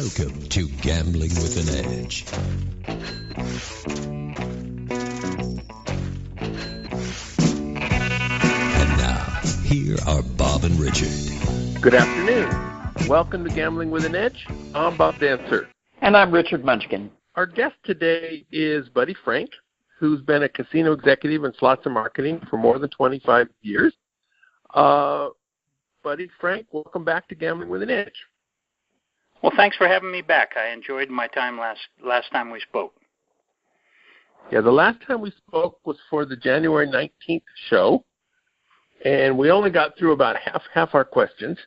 Welcome to Gambling with an Edge. And now, here are Bob and Richard. Good afternoon. Welcome to Gambling with an Edge. I'm Bob Dancer. And I'm Richard Munchkin. Our guest today is Buddy Frank, who's been a casino executive in slots and marketing for more than 25 years. Buddy Frank, welcome back to Gambling with an Edge. Well, thanks for having me back. I enjoyed my time last time we spoke. Yeah, the last time we spoke was for the January 19th show, and we only got through about half our questions.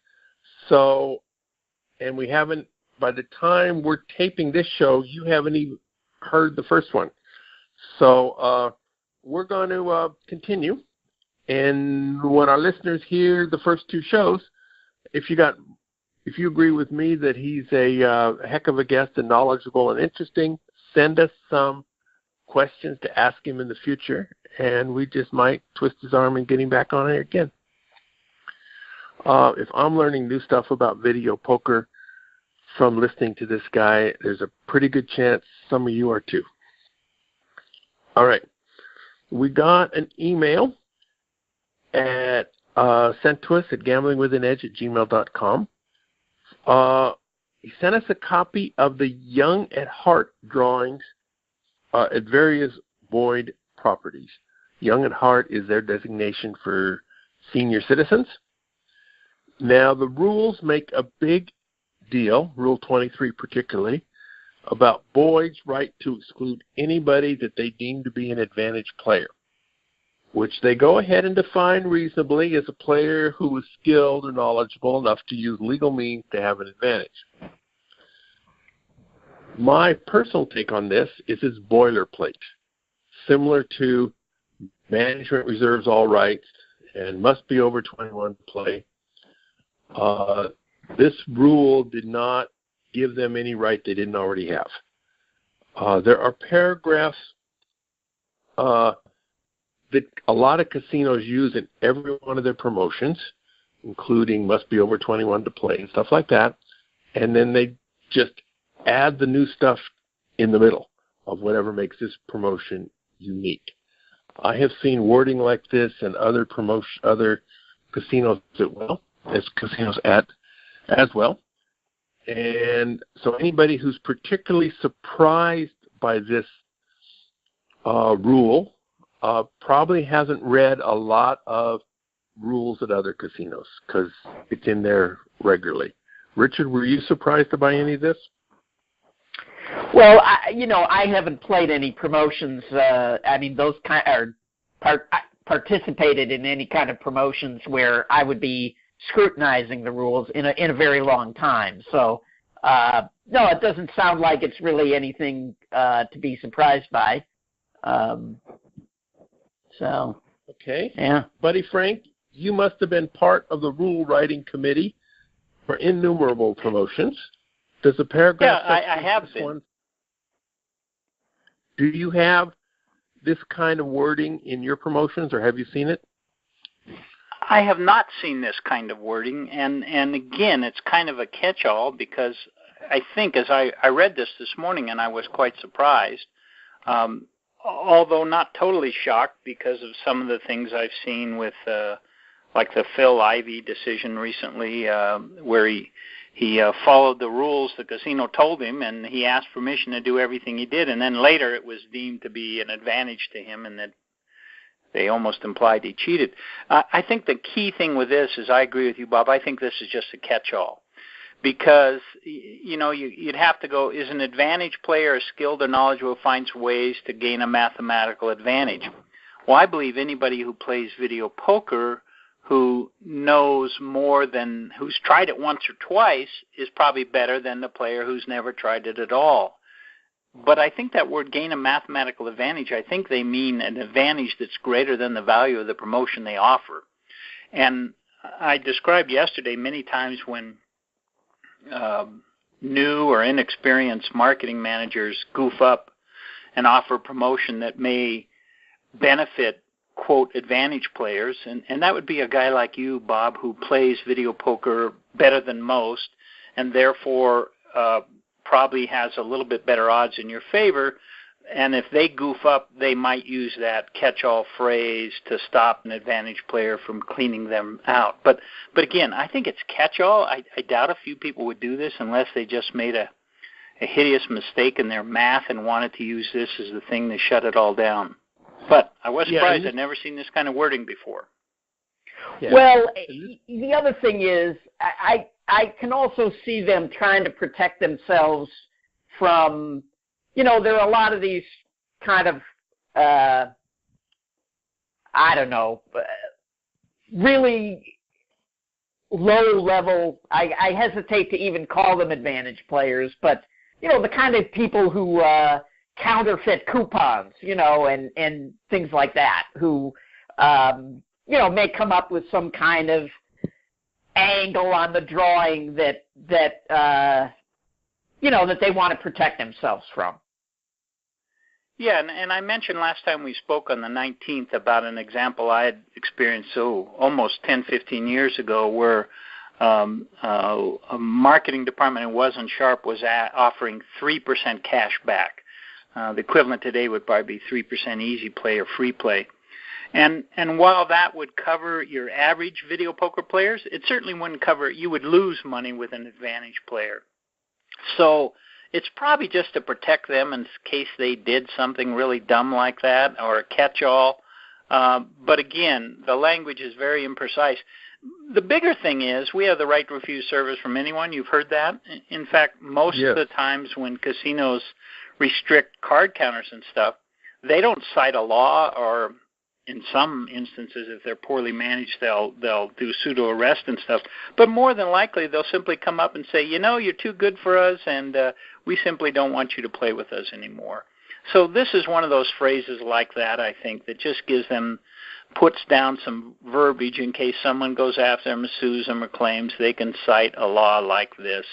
So, and we haven't, by the time we're taping this show, you haven't even heard the first one. So we're going to continue. And when our listeners hear the first two shows, if you agree with me that he's a heck of a guest and knowledgeable and interesting, send us some questions to ask him in the future, and we just might twist his arm and get him back on it again. If I'm learning new stuff about video poker from listening to this guy, there's a pretty good chance some of you are too. All right. We got an email sent to us at gamblingwithanedge@gmail.com. He sent us a copy of the Young at Heart drawings at various Boyd properties. Young at Heart is their designation for senior citizens. Now, the rules make a big deal, Rule 23 particularly, about Boyd's right to exclude anybody that they deem to be an advantage player, which they go ahead and define reasonably as a player who is skilled or knowledgeable enough to use legal means to have an advantage. My personal take on this is it's boilerplate, similar to management reserves all rights and must be over 21 to play. This rule did not give them any right they didn't already have. There are paragraphs that a lot of casinos use in every one of their promotions, including must be over 21 to play and stuff like that, and then they just add the new stuff in the middle of whatever makes this promotion unique. I have seen wording like this in other casinos as well. And so anybody who's particularly surprised by this rule probably hasn't read a lot of rules at other casinos because it's in there regularly. Richard, were you surprised by any of this? Well, I haven't played any promotions. Those kind participated in any kind of promotions where I would be scrutinizing the rules in a very long time. So, no, it doesn't sound like it's really anything to be surprised by. Okay. Yeah. Buddy Frank, you must have been part of the rule writing committee for innumerable promotions. Does the paragraph? Yeah, I have been. One, do you have this kind of wording in your promotions, or have you seen it? I have not seen this kind of wording, and again, it's kind of a catch-all because I think as I read this morning and I was quite surprised, although not totally shocked because of some of the things I've seen with like the Phil Ivey decision recently where he followed the rules the casino told him and he asked permission to do everything he did, and then later it was deemed to be an advantage to him and that they almost implied he cheated. I think the key thing with this is, I agree with you, Bob, I think this is just a catch-all. Because, you'd have to go, is an advantage player skilled or knowledgeable who finds ways to gain a mathematical advantage? Well, I believe anybody who plays video poker who knows more than, who's tried it once or twice is probably better than the player who's never tried it at all. But I think that word gain a mathematical advantage, I think they mean an advantage that's greater than the value of the promotion they offer. And I described yesterday many times when new or inexperienced marketing managers goof up and offer promotion that may benefit, quote, advantage players. And that would be a guy like you, Bob, who plays video poker better than most and therefore probably has a little bit better odds in your favor. And if they goof up, they might use that catch-all phrase to stop an advantage player from cleaning them out. But again, I think it's catch-all. I doubt a few people would do this unless they just made a hideous mistake in their math and wanted to use this as the thing to shut it all down. But I was surprised. I'd never seen this kind of wording before. Yeah. Well, the other thing is I can also see them trying to protect themselves from, there are a lot of these kind of, really low-level, I hesitate to even call them advantage players, but, the kind of people who counterfeit coupons, and things like that, who, may come up with some kind of angle on the drawing that they want to protect themselves from. Yeah, and I mentioned last time we spoke on the 19th about an example I had experienced almost 10, 15 years ago where a marketing department in Wasn't Sharp was offering 3% cash back. The equivalent today would probably be 3% easy play or free play. And while that would cover your average video poker players, it certainly wouldn't cover, you would lose money with an advantage player. So it's probably just to protect them in case they did something really dumb like that or a catch-all. But again, the language is very imprecise. The bigger thing is we have the right to refuse service from anyone. You've heard that. In fact, most of the times when casinos restrict card counters and stuff, they don't cite a law, or in some instances, if they're poorly managed, they'll do pseudo arrest and stuff. But more than likely, they'll simply come up and say, you're too good for us, and we simply don't want you to play with us anymore. So this is one of those phrases like that, I think, that just puts down some verbiage in case someone goes after them, sues them, or claims they can cite a law like this.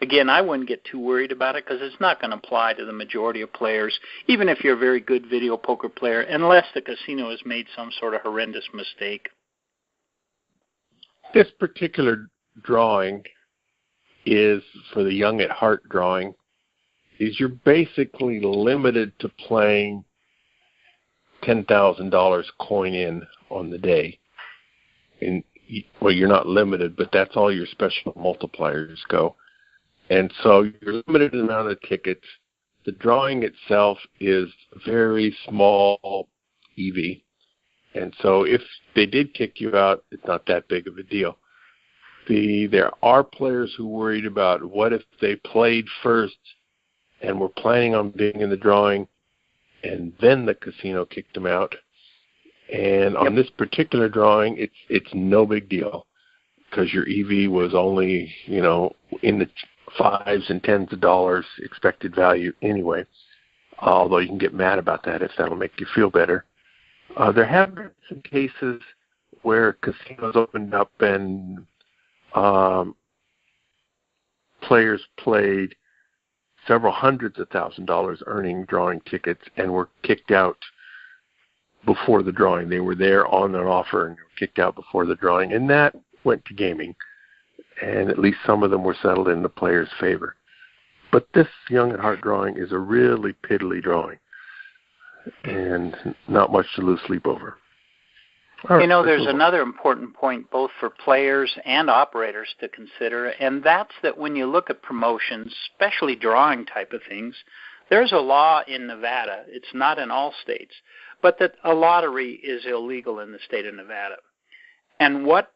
Again, I wouldn't get too worried about it because it's not going to apply to the majority of players, even if you're a very good video poker player, unless the casino has made some sort of horrendous mistake. This particular drawing is for the young at heart drawing. You're basically limited to playing $10,000 coin in on the day. Well, you're not limited, but that's all your special multipliers go. And so you're limited in the amount of tickets. The drawing itself is very small EV. And so if they did kick you out, it's not that big of a deal. There are players who worried about what if they played first and were planning on being in the drawing, and then the casino kicked them out. And on this particular drawing, it's no big deal because your EV was only, in the fives and tens of dollars expected value anyway, although you can get mad about that if that'll make you feel better. There have been some cases where casinos opened up and players played several hundreds of $1,000s earning drawing tickets and were kicked out before the drawing. They were there on an offer and were kicked out before the drawing, and that went to gaming, and at least some of them were settled in the player's favor. But this young at heart drawing is a really piddly drawing and not much to lose sleep over. There's another important point both for players and operators to consider, and that's that when you look at promotions, especially drawing type of things, there's a law in Nevada, it's not in all states, but that a lottery is illegal in the state of Nevada. And what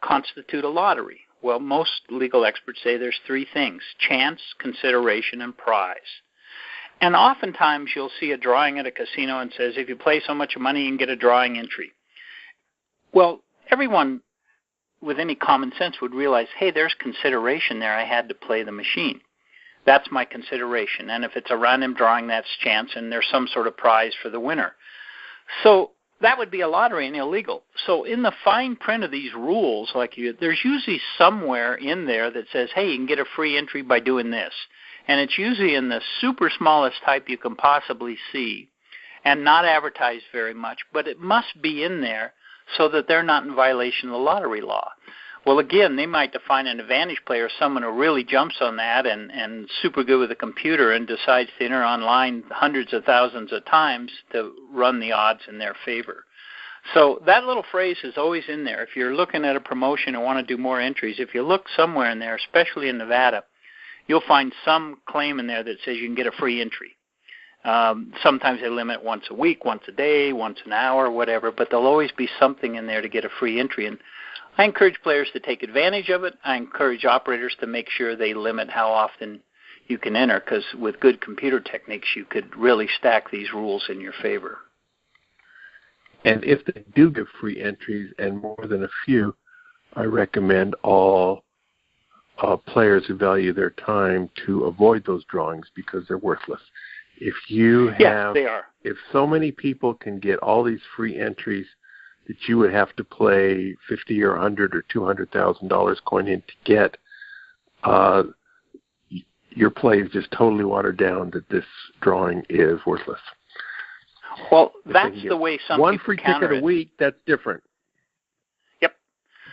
constitutes a lottery? Well, most legal experts say there's three things: chance, consideration, and prize. And oftentimes you'll see a drawing at a casino and says, if you play so much money, you can get a drawing entry. Well, everyone with any common sense would realize, hey, there's consideration there. I had to play the machine. That's my consideration. And if it's a random drawing, that's chance, and there's some sort of prize for the winner. So that would be a lottery and illegal. So in the fine print of these rules, there's usually somewhere in there that says, hey, you can get a free entry by doing this. And it's usually in the super smallest type you can possibly see and not advertised very much, but it must be in there so that they're not in violation of the lottery law. Well, again, they might define an advantage player, someone who really jumps on that and super good with a computer and decides to enter online hundreds of thousands of times to run the odds in their favor. So that little phrase is always in there. If you're looking at a promotion and want to do more entries, if you look somewhere in there, especially in Nevada, you'll find some claim in there that says you can get a free entry. Sometimes they limit once a week, once a day, once an hour, whatever, but there'll always be something in there to get a free entry. And I encourage players to take advantage of it. I encourage operators to make sure they limit how often you can enter, because with good computer techniques, you could really stack these rules in your favor. And if they do give free entries and more than a few, I recommend all players who value their time to avoid those drawings because they're worthless. If you have, yes, they are. If so many people can get all these free entries that you would have to play $50 or $100 or $200,000 coin in to get, your play is just totally watered down that this drawing is worthless. Well, that's the way some one people free counter ticket it. a week, that's different. Yep.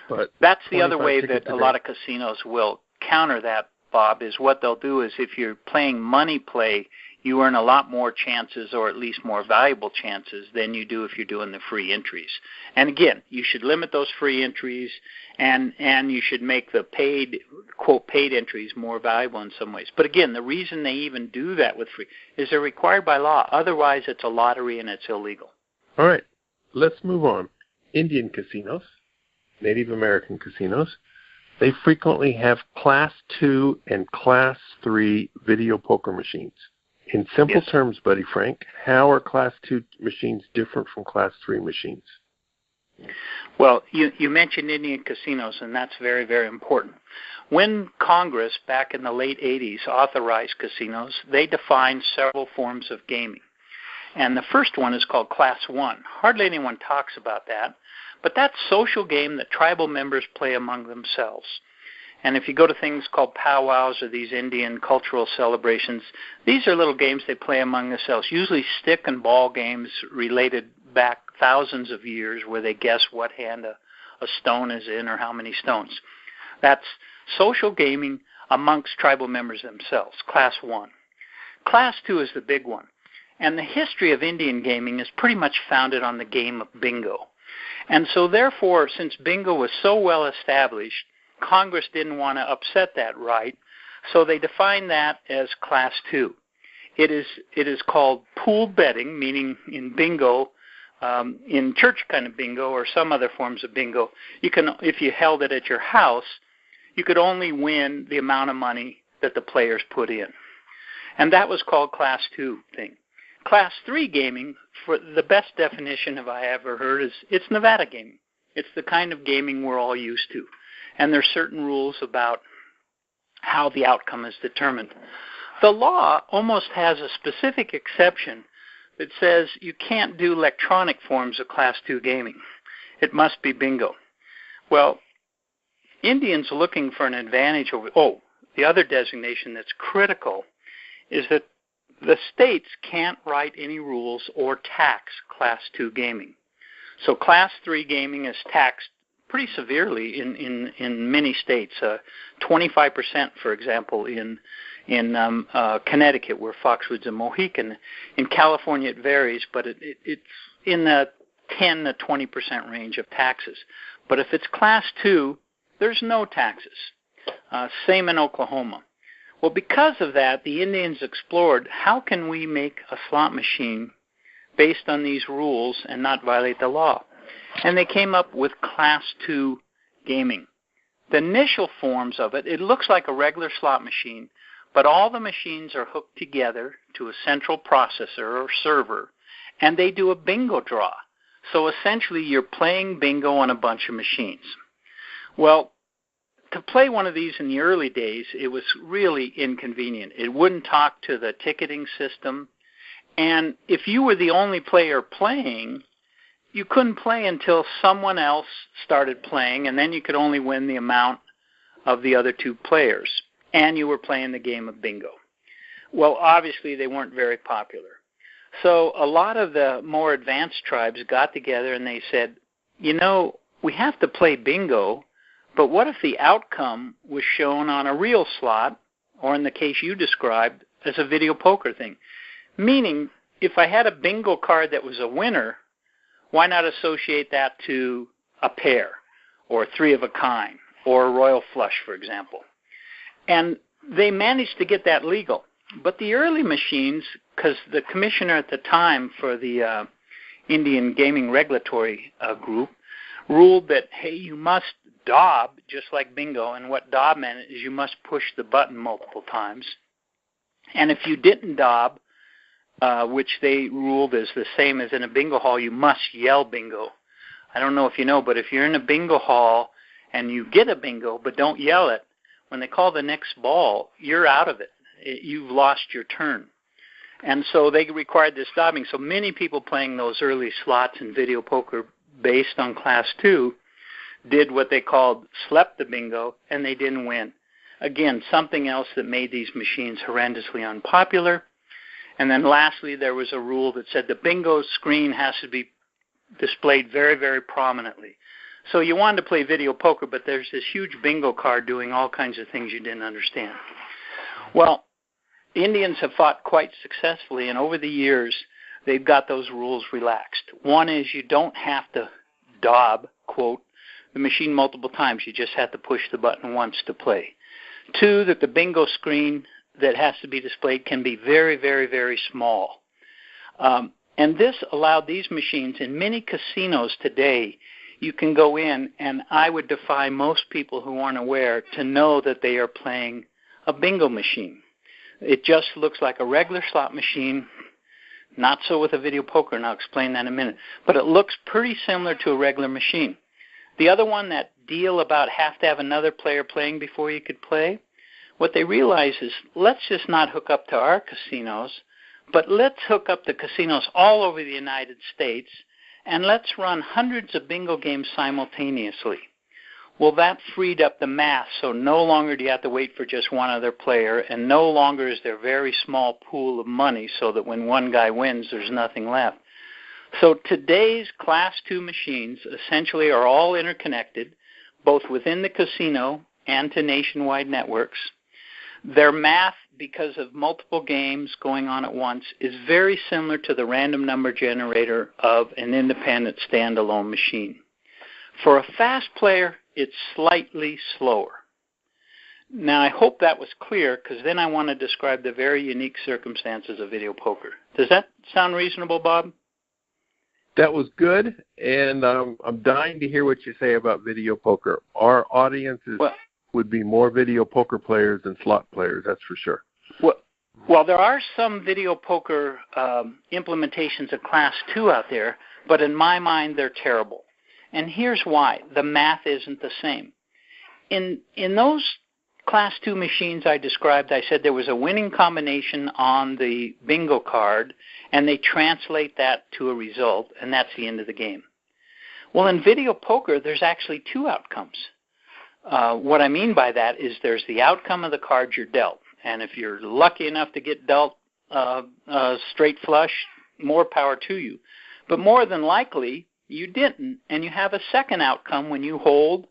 But that's the other way that tickets a lot of casinos will counter that, Bob, is what they'll do is if you're playing money play, you earn a lot more chances, or at least more valuable chances, than you do if you're doing the free entries. And again, you should limit those free entries, and you should make the paid, quote, paid entries more valuable in some ways. But again, the reason they even do that with free is they're required by law. Otherwise, it's a lottery and it's illegal. All right, let's move on. Indian casinos, Native American casinos, they frequently have Class 2 and Class 3 video poker machines. In simple terms, Buddy Frank, how are Class 2 machines different from Class 3 machines? Well, you mentioned Indian casinos, and that's very, very important. When Congress, back in the late 80s, authorized casinos, they defined several forms of gaming. And the first one is called Class 1. Hardly anyone talks about that, but that's social game that tribal members play among themselves. And if you go to things called powwows or these Indian cultural celebrations, these are little games they play among themselves, usually stick and ball games related back thousands of years where they guess what hand a stone is in or how many stones. That's social gaming amongst tribal members themselves, Class 1. Class 2 is the big one. And the history of Indian gaming is pretty much founded on the game of bingo. And so therefore, since bingo was so well established, Congress didn't want to upset that right, so they defined that as Class 2. It is called pooled betting, meaning in bingo, in church kind of bingo or some other forms of bingo, you can, if you held it at your house, you could only win the amount of money that the players put in. And that was called Class 2 thing. Class 3 gaming, for the best definition have I ever heard, is it's Nevada gaming. It's the kind of gaming we're all used to. And there's certain rules about how the outcome is determined. The law almost has a specific exception that says you can't do electronic forms of Class 2 gaming. It must be bingo. Well, Indians are looking for an advantage over... Oh, the other designation that's critical is that the states can't write any rules or tax Class 2 gaming. So Class 3 gaming is taxed pretty severely in many states. 25%, for example, in Connecticut, where Foxwoods and Mohican. In California, it varies, but it's in the 10 to 20% range of taxes. But if it's Class 2, there's no taxes. Same in Oklahoma. Well, because of that, the Indians explored how can we make a slot machine based on these rules and not violate the law. And they came up with Class 2 gaming. The initial forms of it, it looks like a regular slot machine, but all the machines are hooked together to a central processor or server, and they do a bingo draw. So essentially you're playing bingo on a bunch of machines. Well, to play one of these in the early days, it was really inconvenient. It wouldn't talk to the ticketing system, and if you were the only player playing, you couldn't play until someone else started playing, and then you could only win the amount of the other two players, and you were playing the game of bingo. Well, obviously, they weren't very popular. So a lot of the more advanced tribes got together and they said, you know, we have to play bingo, But what if the outcome was shown on a real slot, or in the case you described, as a video poker thing? Meaning, if I had a bingo card that was a winner, why not associate that to a pair, or three of a kind, or a royal flush, for example? And they managed to get that legal. But the early machines, because the commissioner at the time for the Indian Gaming Regulatory Group ruled that, hey, you must daub just like bingo, and what daub meant is you must push the button multiple times. And if you didn't daub, which they ruled is the same as in a bingo hall, you must yell bingo. I don't know if you know, but if you're in a bingo hall and you get a bingo but don't yell it, when they call the next ball, you're out of it. You've lost your turn. And so they required this daubing. So many people playing those early slots in video poker based on Class 2 did what they called slept the bingo, and they didn't win. Again, something else that made these machines horrendously unpopular. And then lastly, there was a rule that said the bingo screen has to be displayed very, very prominently. So you wanted to play video poker, but there's this huge bingo card doing all kinds of things you didn't understand. Well, Indians have fought quite successfully, and over the years, they've got those rules relaxed. One is you don't have to daub, quote, the machine multiple times. You just have to push the button once to play. Two, that the bingo screen that has to be displayed can be very, very, very small. And this allowed these machines in many casinos today. You can go in, and I would defy most people who aren't aware to know that they are playing a bingo machine. It just looks like a regular slot machine, not so with a video poker, and I'll explain that in a minute. But it looks pretty similar to a regular machine. The other one, that deal about have to have another player playing before you could play, what they realize is let's just not hook up to our casinos, but let's hook up the casinos all over the United States, and let's run hundreds of bingo games simultaneously. Well, that freed up the math, so no longer do you have to wait for just one other player, and no longer is there a very small pool of money so that when one guy wins, there's nothing left. So today's Class 2 machines essentially are all interconnected, both within the casino and to nationwide networks. Their math, because of multiple games going on at once, is very similar to the random number generator of an independent standalone machine. For a fast player, it's slightly slower. Now, I hope that was clear, because then I want to describe the very unique circumstances of video poker. Does that sound reasonable, Bob? That was good, and I'm dying to hear what you say about video poker. Our audiences would be more video poker players than slot players, that's for sure. Well, there are some video poker implementations of Class 2 out there, but in my mind, they're terrible. And here's why. The math isn't the same. In those Class 2 machines I described, I said there was a winning combination on the bingo card, and they translate that to a result, and that's the end of the game. Well, in video poker, there's actually two outcomes. What I mean by that is there's the outcome of the card you're dealt, and if you're lucky enough to get dealt straight flush, more power to you. But more than likely, you didn't, and you have a second outcome when you hold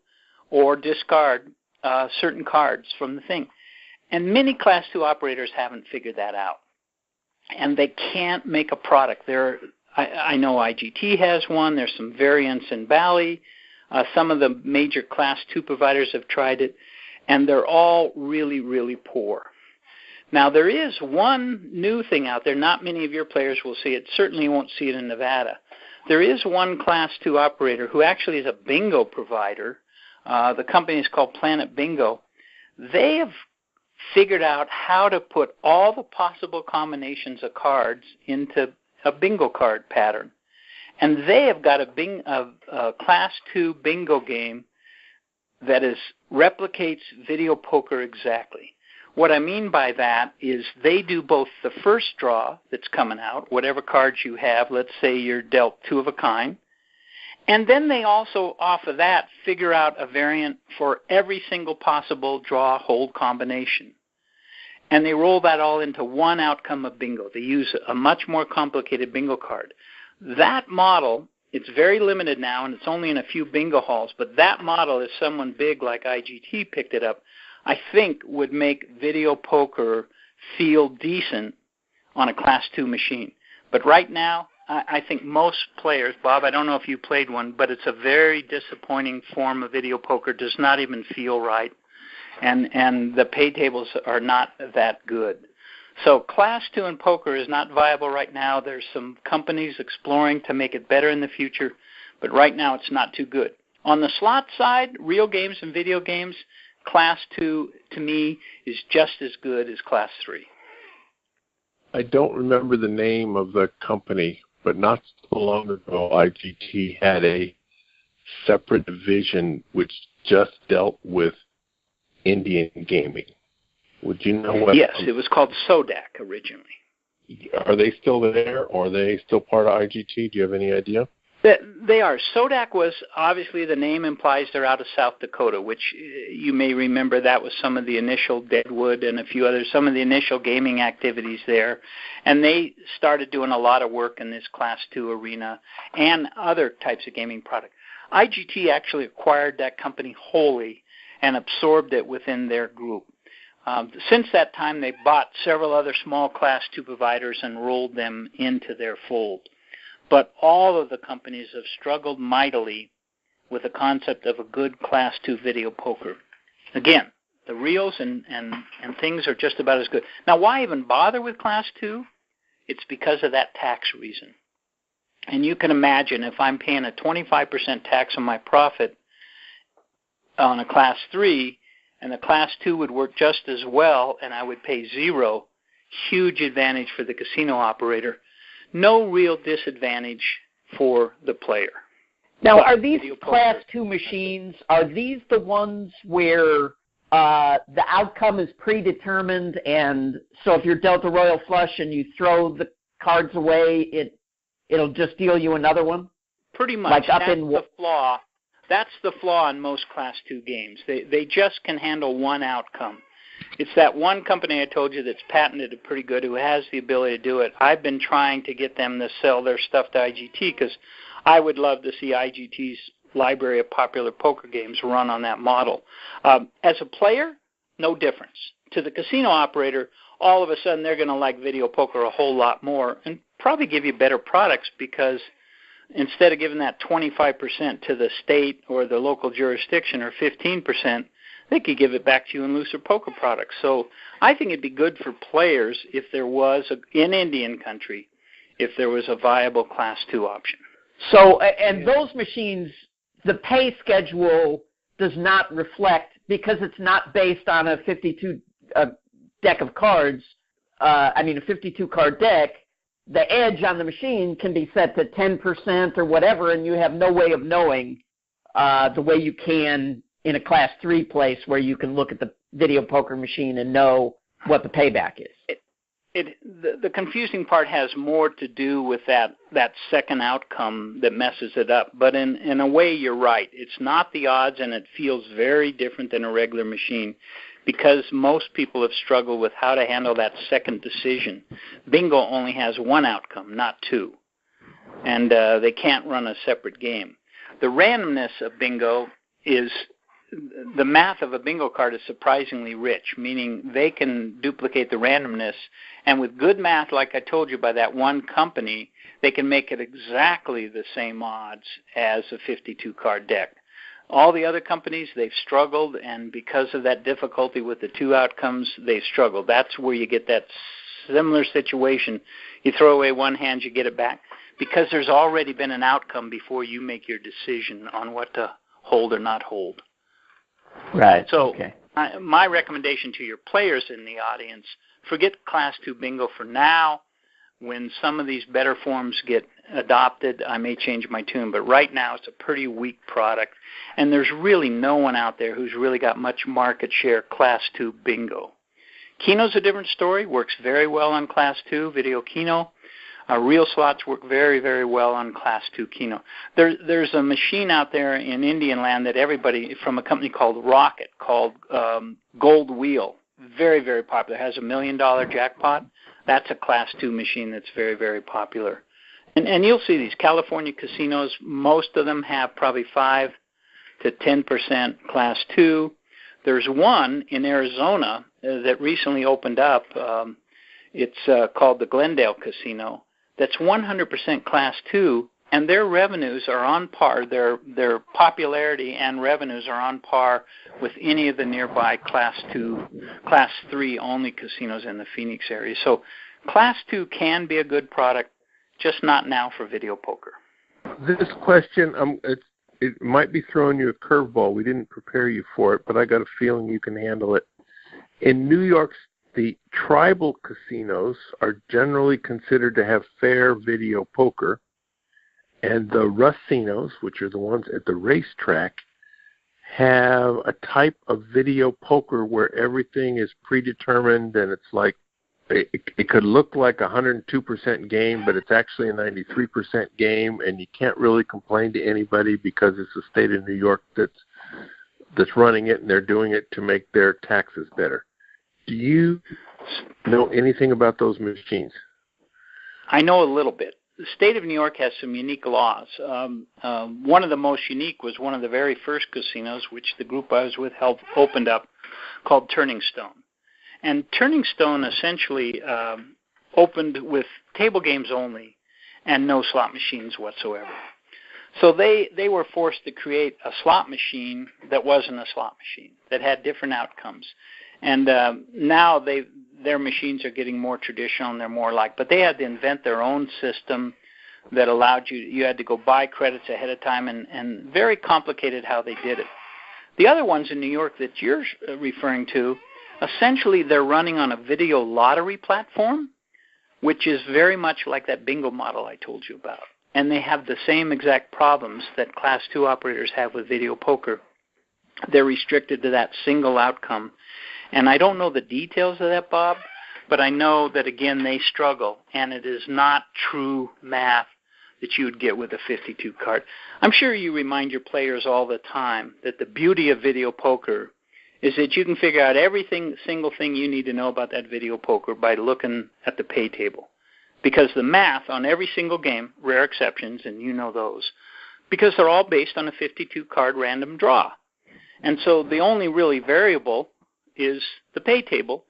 or discard certain cards from the thing. And many Class 2 operators haven't figured that out, and they can't make a product. I know IGT has one. There's some variants in Bally. Some of the major Class 2 providers have tried it, and they're all really, really poor. Now, there is one new thing out there. Not many of your players will see it. Certainly won't see it in Nevada. There is one Class 2 operator who actually is a bingo provider. The company is called Planet Bingo. They have figured out how to put all the possible combinations of cards into a bingo card pattern. And they have got a Class 2 bingo game that replicates video poker exactly. What I mean by that is they do both the first draw that's coming out, whatever cards you have. Let's say you're dealt two of a kind. And then they also, off of that, figure out a variant for every single possible draw-hold combination. And they roll that all into one outcome of bingo. They use a much more complicated bingo card. That model It's very limited now, and it's only in a few bingo halls. But that model, if someone big like IGT picked it up, I think would make video poker feel decent on a Class 2 machine. But right now, I think most players, Bob, I don't know if you played one, but it's a very disappointing form of video poker. Does not even feel right, and the pay tables are not that good. So Class 2 in poker is not viable right now. There's some companies exploring to make it better in the future, but right now it's not too good. On the slot side, real games and video games, Class 2 to me is just as good as Class 3. I don't remember the name of the company, but not so long ago, IGT had a separate division which just dealt with Indian gaming. Would you know what? Yes, it was called Sodak originally. Are they still there, or are they still part of IGT? Do you have any idea? They are. Sodak was, obviously the name implies they're out of South Dakota, which you may remember that was some of the initial Deadwood and a few others, some of the initial gaming activities there. And they started doing a lot of work in this Class 2 arena and other types of gaming products. IGT actually acquired that company wholly and absorbed it within their group. Since that time, they bought several other small Class 2 providers and rolled them into their fold. But all of the companies have struggled mightily with the concept of a good Class 2 video poker. Again, the reels and things are just about as good. Now, why even bother with Class 2? It's because of that tax reason. And you can imagine if I'm paying a 25% tax on my profit on a Class 3, and the Class 2 would work just as well, and I would pay zero, huge advantage for the casino operator. No real disadvantage for the player. Now, are these Class 2 machines, are these the ones where the outcome is predetermined, and so if you're dealt a royal flush and you throw the cards away, it'll just deal you another one? Pretty much. Like that's the flaw. That's the flaw in most Class 2 games. They just can handle one outcome. It's that one company I told you that's patented it pretty good, who has the ability to do it. I've been trying to get them to sell their stuff to IGT because I would love to see IGT's library of popular poker games run on that model. As a player, no difference. To the casino operator, all of a sudden they're going to like video poker a whole lot more and probably give you better products because instead of giving that 25% to the state or the local jurisdiction or 15%, they could give it back to you in looser poker products. So I think it'd be good for players if there was, in Indian country, if there was a viable Class 2 option. So, and those machines, the pay schedule does not reflect, because it's not based on a 52 deck of cards, a 52-card deck, the edge on the machine can be set to 10% or whatever, and you have no way of knowing the way you can in a Class 3 place where you can look at the video poker machine and know what the payback is. The confusing part has more to do with that second outcome that messes it up. But in a way, you're right. It's not the odds, and it feels very different than a regular machine because most people have struggled with how to handle that second decision. Bingo only has one outcome, not two, and they can't run a separate game. The randomness of bingo is the math of a bingo card is surprisingly rich, meaning they can duplicate the randomness, and with good math, like I told you, by that one company, they can make it exactly the same odds as a 52-card deck. All the other companies, they've struggled, and because of that difficulty with the two outcomes, they've struggled. That's where you get that similar situation. You throw away one hand, you get it back, because there's already been an outcome before you make your decision on what to hold or not hold. Right. So okay. My recommendation to your players in the audience, forget Class 2 bingo for now. When some of these better forms get adopted, I may change my tune. But right now it's a pretty weak product. And there's really no one out there who's really got much market share Class 2 bingo. Keno's a different story, works very well on Class 2, video Keno. Real slots work very, very well on Class 2 Keno. There's a machine out there in Indian land that everybody, from a company called Rocket, called Gold Wheel, very, very popular. It has $1 million jackpot. That's a Class 2 machine that's very, very popular. And you'll see these California casinos, most of them have probably 5 to 10% Class 2. There's one in Arizona that recently opened up. It's called the Glendale Casino. That's 100% Class 2, and their revenues are on par. Their popularity and revenues are on par with any of the nearby Class 2, Class 3 only casinos in the Phoenix area. So Class 2 can be a good product, just not now for video poker. This question, it might be throwing you a curveball. We didn't prepare you for it, but I got a feeling you can handle it. In New York, the tribal casinos are generally considered to have fair video poker, and the racinos, which are the ones at the racetrack, have a type of video poker where everything is predetermined, and it's like it could look like a 102% game, but it's actually a 93% game, and you can't really complain to anybody because it's the state of New York that's running it, and they're doing it to make their taxes better. Do you know anything about those machines? I know a little bit. The state of New York has some unique laws. One of the most unique was one of the very first casinos, which the group I was with opened up, called Turning Stone. And Turning Stone essentially opened with table games only and no slot machines whatsoever. So they were forced to create a slot machine that wasn't a slot machine, that had different outcomes. And now their machines are getting more traditional and they're more like, but they had to invent their own system that allowed you had to go buy credits ahead of time, and very complicated how they did it. The other ones in New York that you're referring to, essentially they're running on a video lottery platform, which is very much like that bingo model I told you about. And they have the same exact problems that Class 2 operators have with video poker. They're restricted to that single outcome. And I don't know the details of that, Bob, but I know that, again, they struggle, and it is not true math that you would get with a 52 card. I'm sure you remind your players all the time that the beauty of video poker is that you can figure out single thing you need to know about that video poker by looking at the pay table. Because the math on every single game, rare exceptions, and you know those, because they're all based on a 52-card random draw. And so the only really variable is the pay table,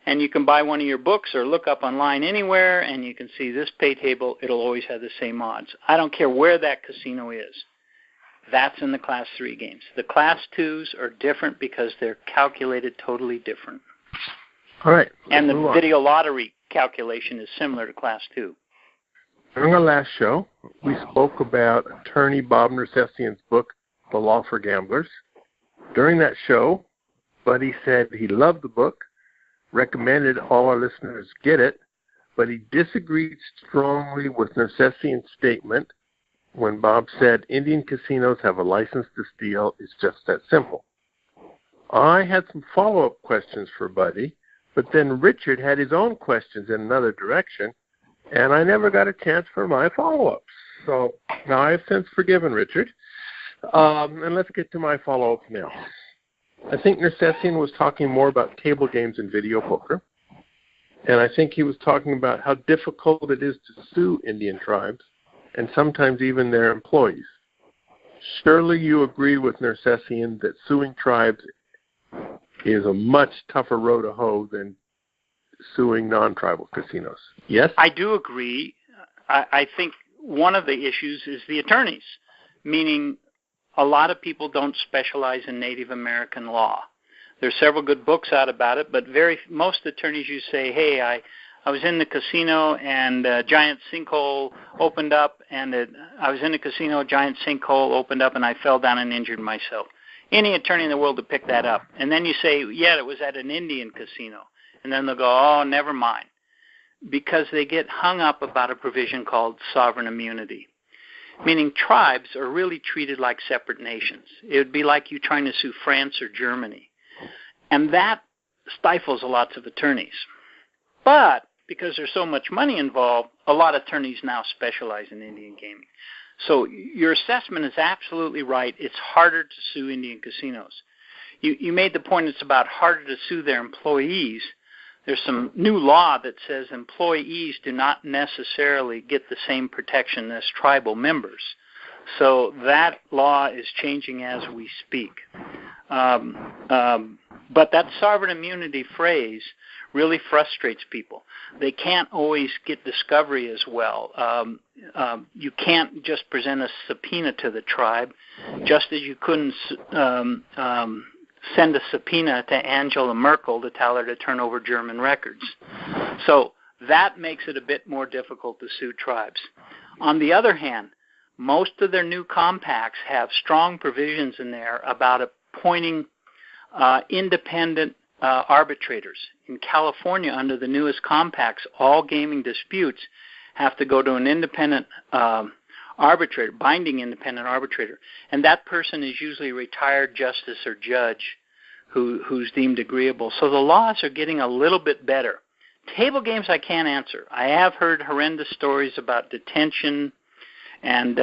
and you can buy one of your books or look up online anywhere, and you can see this pay table. It'll always have the same odds. I don't care where that casino is. That's in the Class 3 games. The Class 2s are different because they're calculated totally different. All right. And the video lottery calculation is similar to Class 2. During our last show, we spoke about attorney Bob Nersessian's book, The Law for Gamblers. During that show, Buddy said he loved the book, recommended all our listeners get it, but he disagreed strongly with Nersessian's statement when Bob said Indian casinos have a license to steal. It's just that simple. I had some follow-up questions for Buddy, but then Richard had his own questions in another direction, and I never got a chance for my follow-ups. So now I have since forgiven Richard. And let's get to my follow-up now. I think Nersessian was talking more about table games and video poker, and I think he was talking about how difficult it is to sue Indian tribes and sometimes even their employees. Surely you agree with Nersessian that suing tribes is a much tougher row to hoe than suing non-tribal casinos. Yes? I do agree. I think one of the issues is the attorneys, meaning a lot of people don't specialize in Native American law. There's several good books out about it, but most attorneys you say, hey, I was in the casino and a giant sinkhole opened up, and I was in the casino, a giant sinkhole opened up, and I fell down and injured myself. Any attorney in the world would pick that up. And then you say, yeah, it was at an Indian casino. And then they'll go, oh, never mind. Because they get hung up about a provision called sovereign immunity, meaning tribes are really treated like separate nations. It would be like you trying to sue France or Germany. And that stifles lots of attorneys. But because there's so much money involved, a lot of attorneys now specialize in Indian gaming. So your assessment is absolutely right. It's harder to sue Indian casinos. You made the point it's about harder to sue their employees. there's some new law that says employees do not necessarily get the same protection as tribal members. So that law is changing as we speak. But that sovereign immunity phrase really frustrates people. They can't always get discovery as well. You can't just present a subpoena to the tribe, just as you couldn't send a subpoena to Angela Merkel to tell her to turn over German records. So that makes it a bit more difficult to sue tribes. On the other hand, most of their new compacts have strong provisions in there about appointing independent arbitrators. In California, under the newest compacts, all gaming disputes have to go to an independent arbitrator, binding independent arbitrator, and that person is usually a retired justice or judge who's deemed agreeable. So the laws are getting a little bit better. Table games I can't answer. I have heard horrendous stories about detention and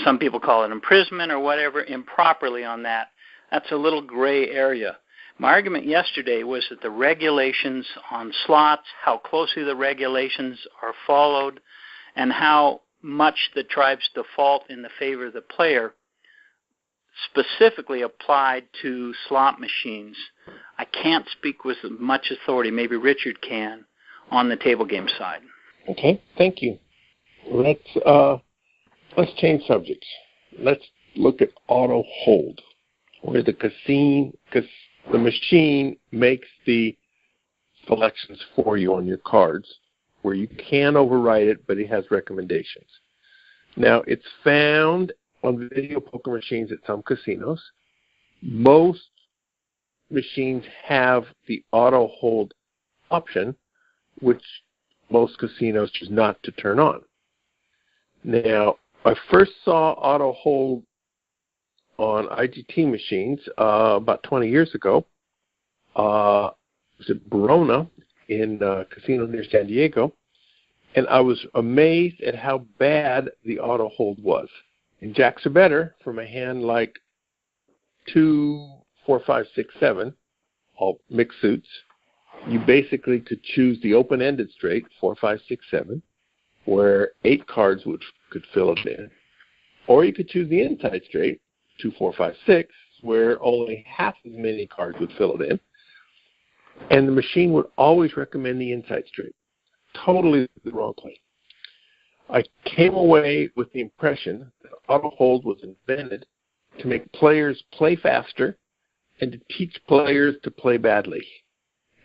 some people call it imprisonment or whatever improperly on that. That's a little gray area. My argument yesterday was that the regulations on slots, how closely the regulations are followed, and how much the tribes default in the favor of the player specifically applied to slot machines. I can't speak with much authority, maybe Richard can, on the table game side. Okay, thank you. Let's change subjects. Let's look at auto hold, where the machine makes the selections for you on your cards, where you can override it, but it has recommendations. Now, it's found on video poker machines at some casinos. Most machines have the auto hold option, which most casinos choose not to turn on. Now, I first saw auto hold on IGT machines about 20 years ago. It was at Verona in a casino near San Diego, and I was amazed at how bad the auto hold was. In jacks or better, from a hand like 2, 4, 5, 6, 7, all mixed suits, you basically could choose the open-ended straight, 4, 5, 6, 7, where 8 cards could fill it in. Or you could choose the inside straight, 2, 4, 5, 6, where only half as many cards would fill it in. And the machine would always recommend the inside straight. Totally the wrong play. I came away with the impression that auto hold was invented to make players play faster and to teach players to play badly.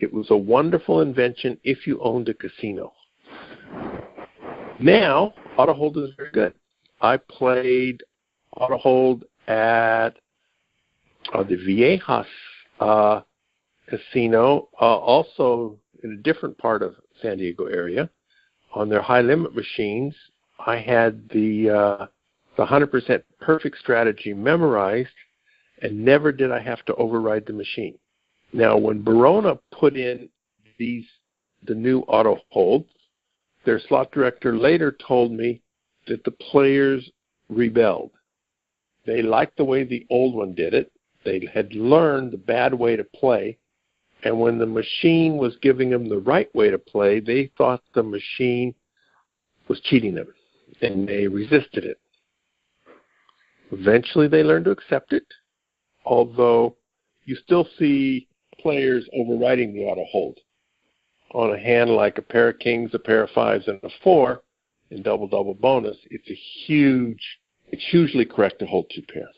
It was a wonderful invention if you owned a casino. Now, auto hold is very good. I played auto hold at the Viejas casino, also in a different part of San Diego area. On their high limit machines, I had the 100% perfect strategy memorized, and never did I have to override the machine. Now, when Verona put in the new auto holds, their slot director later told me that the players rebelled. They liked the way the old one did it. They had learned the bad way to play, and when the machine was giving them the right way to play, they thought the machine was cheating them, and they resisted it. Eventually, they learned to accept it, although you still see players overriding the auto hold. On a hand like a pair of kings, a pair of fives, and a 4, in double-double bonus, it's hugely correct to hold 2 pairs.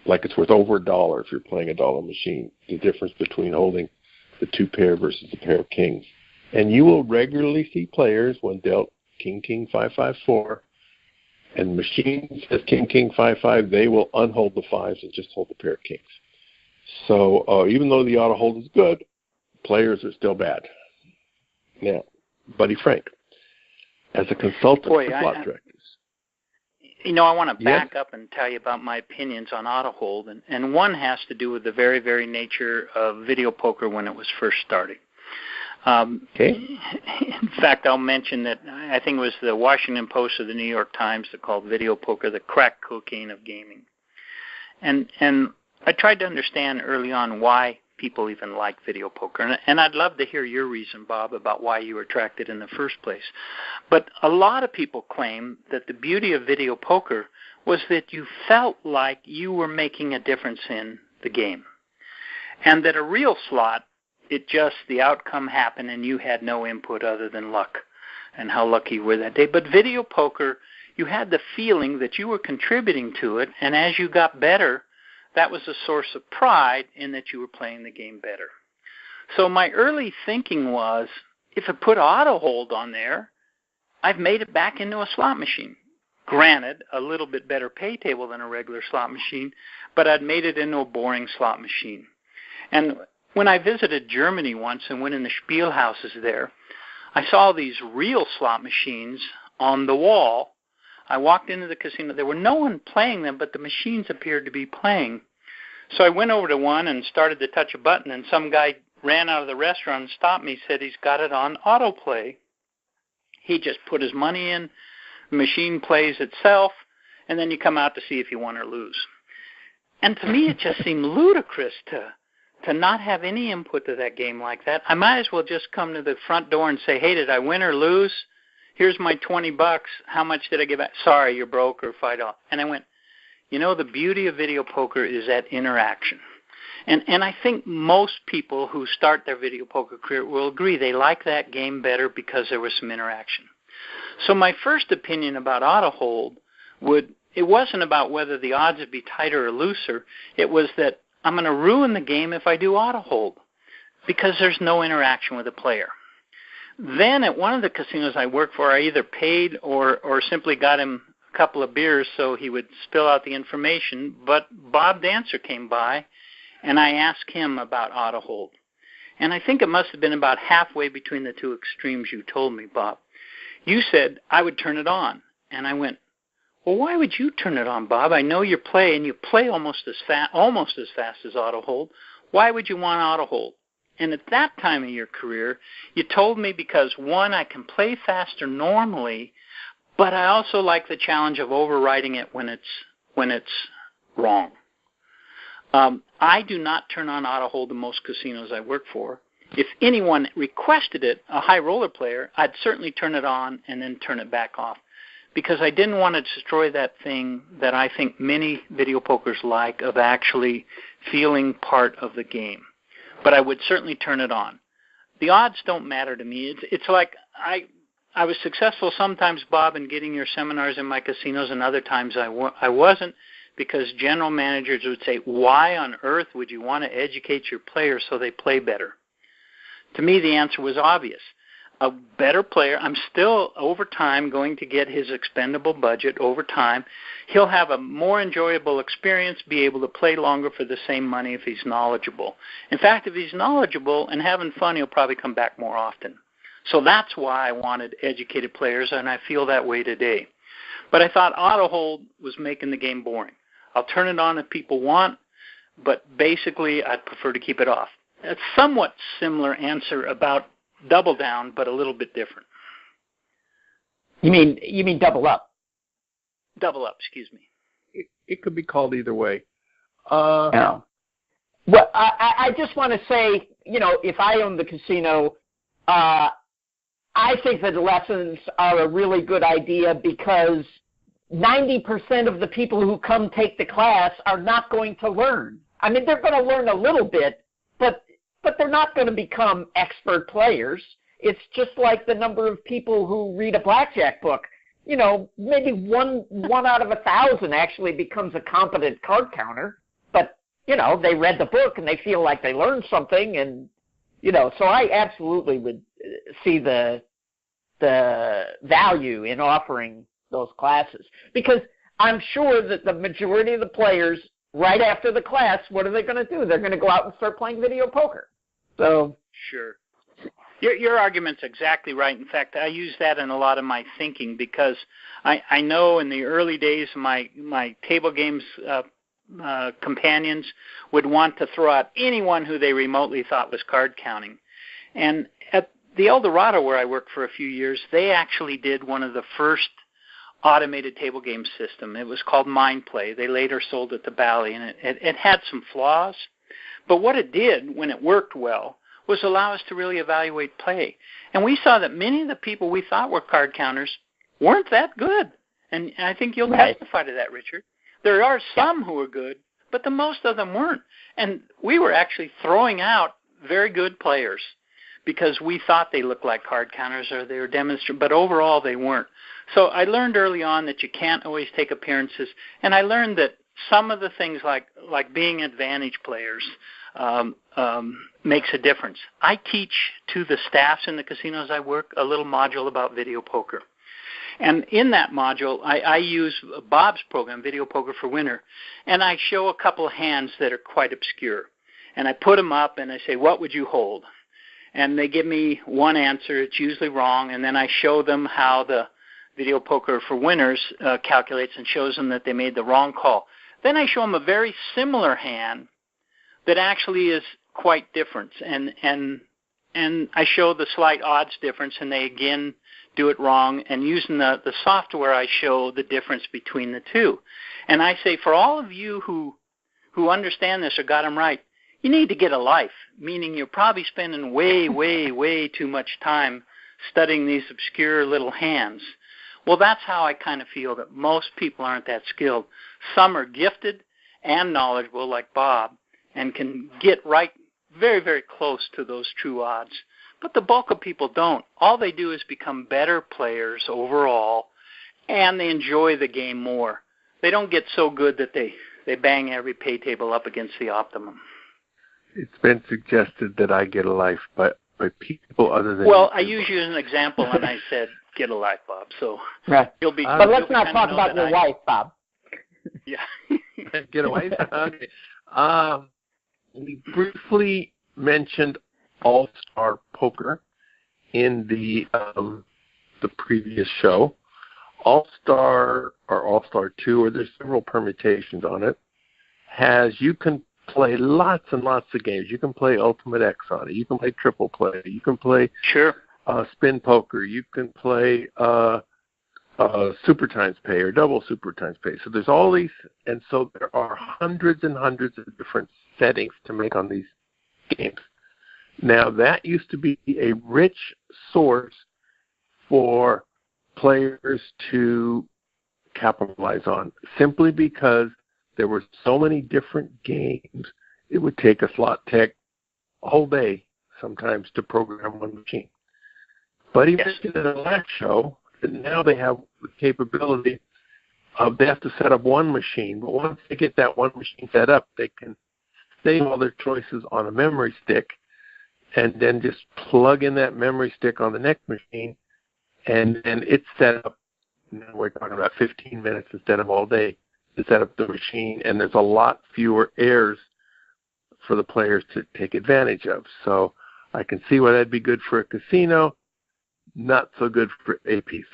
Like it's worth over $1 if you're playing a dollar machine, the difference between holding the 2 pair versus the pair of kings. And you will regularly see players, when dealt king, king, 5, 5, 4, and the machine says king, king, 5, 5, they will unhold the 5s and just hold the pair of kings. So even though the auto hold is good, players are still bad. Now, Buddy Frank, as a consultant for slot directors. I want to back up and tell you about my opinions on auto hold, and one has to do with the very, very nature of video poker when it was first starting. Okay. In fact, I'll mention that I think it was the Washington Post or the New York Times that called video poker the crack cocaine of gaming. And I tried to understand early on why people even like video poker. And I'd love to hear your reason, Bob, about why you were attracted in the first place. But a lot of people claim that the beauty of video poker was that you felt like you were making a difference in the game. And that a real slot, the outcome happened and you had no input other than luck and how lucky you were that day. But video poker, you had the feeling that you were contributing to it, and as you got better, that was a source of pride in that you were playing the game better. So my early thinking was, if I put auto hold on there, I've made it back into a slot machine. Granted, a little bit better pay table than a regular slot machine, but I'd made it into a boring slot machine. And when I visited Germany once and went in the Spielhouses there, I saw these real slot machines on the wall. I walked into the casino. There were no one playing them, but the machines appeared to be playing. So I went over to one and started to touch a button, and some guy ran out of the restaurant and stopped me, said he's got it on autoplay. He just put his money in, the machine plays itself, and then you come out to see if you won or lose. And to me, it just seemed ludicrous to not have any input to that game like that. I might as well just come to the front door and say, hey, did I win or lose? Here's my $20. How much did I give back? Sorry, you're broke, or $5. And I went, the beauty of video poker is that interaction. And I think most people who start their video poker career will agree they like that game better because there was some interaction. So my first opinion about auto hold it wasn't about whether the odds would be tighter or looser. It was that I'm going to ruin the game if I do auto hold because there's no interaction with the player. Then at one of the casinos I worked for, I either paid or simply got him a couple of beers so he would spill out the information. But Bob Dancer came by, and I asked him about auto hold. And I think it must have been about halfway between the two extremes you told me, Bob. You said I would turn it on. And I went, well, why would you turn it on, Bob? I know you play, and you play almost as fast as auto hold. Why would you want auto hold? And at that time of your career, you told me because, one, I can play faster normally, but I also like the challenge of overriding it when it's wrong. I do not turn on auto hold in most casinos I work for. If anyone requested it, a high roller player, I'd certainly turn it on and then turn it back off because I didn't want to destroy that thing that I think many video pokers like of actually feeling part of the game. But I would certainly turn it on. The odds don't matter to me. It's like I was successful sometimes, Bob, in getting your seminars in my casinos, and other times I wasn't because general managers would say, why on earth would you want to educate your players so they play better? To me, the answer was obvious. A better player, I'm still over time going to get his expendable budget over time. He'll have a more enjoyable experience, be able to play longer for the same money if he's knowledgeable. In fact, if he's knowledgeable and having fun, he'll probably come back more often. So that's why I wanted educated players, and I feel that way today. But I thought auto hold was making the game boring. I'll turn it on if people want, but basically I'd prefer to keep it off. It's a somewhat similar answer about double down, but a little bit different. You mean double up? Double up, excuse me. It could be called either way. No. Well, I just want to say, if I owned the casino, I think that lessons are a really good idea because 90% of the people who come take the class are not going to learn. I mean, they're going to learn a little bit, but they're not going to become expert players. It's just like the number of people who read a blackjack book. Maybe one out of 1,000 actually becomes a competent card counter, but, they read the book and they feel like they learned something, and, so I absolutely would see the value in offering those classes because I'm sure that the majority of the players right after the class, what are they going to do? They're going to go out and start playing video poker. So sure. Your argument's exactly right. In fact, I use that in a lot of my thinking because I know in the early days my table games companions would want to throw out anyone who they remotely thought was card counting. And at the El Dorado, where I worked for a few years, they actually did one of the first automated table game system. It was called Mind Play. They later sold it to Bally, and it had some flaws, But what it did when it worked well was allow us to really evaluate play. And we saw that many of the people we thought were card counters weren't that good. And I think you'll testify to that, Richard. There are some who are good, but the most of them weren't. And we were actually throwing out very good players because we thought they looked like card counters or they were demonstrating, but overall they weren't. So I learned early on that you can't always take appearances, and I learned that some of the things like being advantage players makes a difference. I teach to the staffs in the casinos I work a little module about video poker. And in that module, I use Bob's program, Video Poker for Winner, and I show a couple of hands that are quite obscure. And I put them up and I say, what would you hold? And they give me one answer. It's usually wrong. And then I show them how the Video Poker for Winners calculates and shows them that they made the wrong call. Then I show them a very similar hand that actually is quite different. And I show the slight odds difference, and they again do it wrong. And using the software, I show the difference between the two. And I say, for all of you who understand this or got them right, you need to get a life, meaning you're probably spending way, way, way too much time studying these obscure little hands. Well, that's how I kind of feel that most people aren't that skilled. Some are gifted and knowledgeable, like Bob, and can get right very, very close to those true odds. But the bulk of people don't. All they do is become better players overall, and they enjoy the game more. They don't get so good that they bang every pay table up against the optimum. It's been suggested that I get a life by people other than... Well, I use you as an example, and I said, get a life, Bob. So you'll be... But let's not talk about your wife, Bob. Yeah. Get away. Okay. We briefly mentioned All-Star Poker in the previous show. All-Star or All-Star 2, or there's several permutations on it, you can play lots and lots of games. You can play Ultimate X on it. You can play Triple Play. You can play Spin Poker. You can play Super Times Pay or Double Super Times Pay. So there's all these, and so there are hundreds and hundreds of different settings to make on these games. Now, that used to be a rich source for players to capitalize on, simply because there were so many different games. It would take a slot tech a whole day sometimes to program one machine. But even in the last show, now they have the capability of they have to set up one machine. But once they get that one machine set up, they can save all their choices on a memory stick and then just plug in that memory stick on the next machine, and then it's set up. Now we're talking about 15 minutes instead of all day to set up the machine, and there's a lot fewer errors for the players to take advantage of. So I can see why that'd be good for a casino, not so good for APs.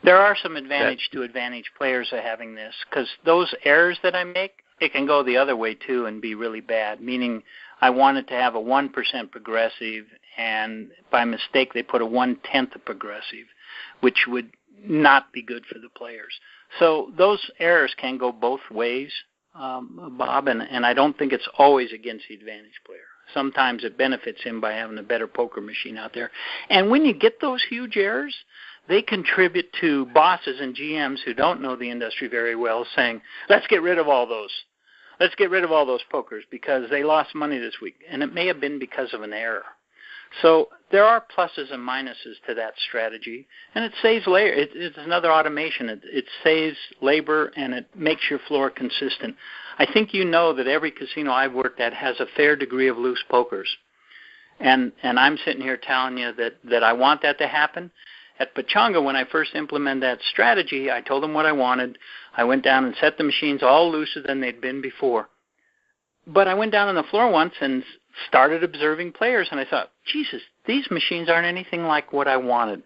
There are some advantage to advantage players of having this, because those errors that I make, it can go the other way too and be really bad, meaning I wanted to have a 1% progressive, and by mistake they put a 1/10 of progressive, which would not be good for the players. So those errors can go both ways, Bob, and I don't think it's always against the advantage player. Sometimes it benefits him by having a better poker machine out there. And when you get those huge errors, they contribute to bosses and GMs who don't know the industry very well saying, let's get rid of all those. Let's get rid of all those pokers because they lost money this week. And it may have been because of an error. So there are pluses and minuses to that strategy, and it saves labor. It's another automation. It saves labor, and it makes your floor consistent. I think you know that every casino I've worked at has a fair degree of loose pokers, and I'm sitting here telling you that I want that to happen. At Pechanga, when I first implemented that strategy, I told them what I wanted. I went down and set the machines all looser than they'd been before. But I went down on the floor once and started observing players, and I thought, Jesus, these machines aren't anything like what I wanted.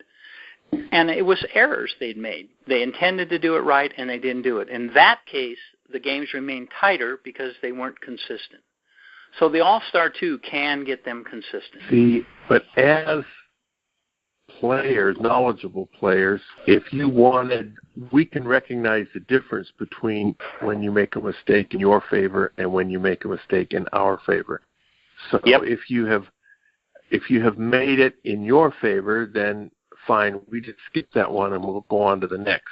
And it was errors they'd made. They intended to do it right, and they didn't do it. In that case, the games remained tighter because they weren't consistent. So the All-Star 2 can get them consistent. See, but as players, knowledgeable players, if you wanted, we can recognize the difference between when you make a mistake in your favor and when you make a mistake in our favor. So if you have made it in your favor, then fine, we just skip that one and we'll go on to the next.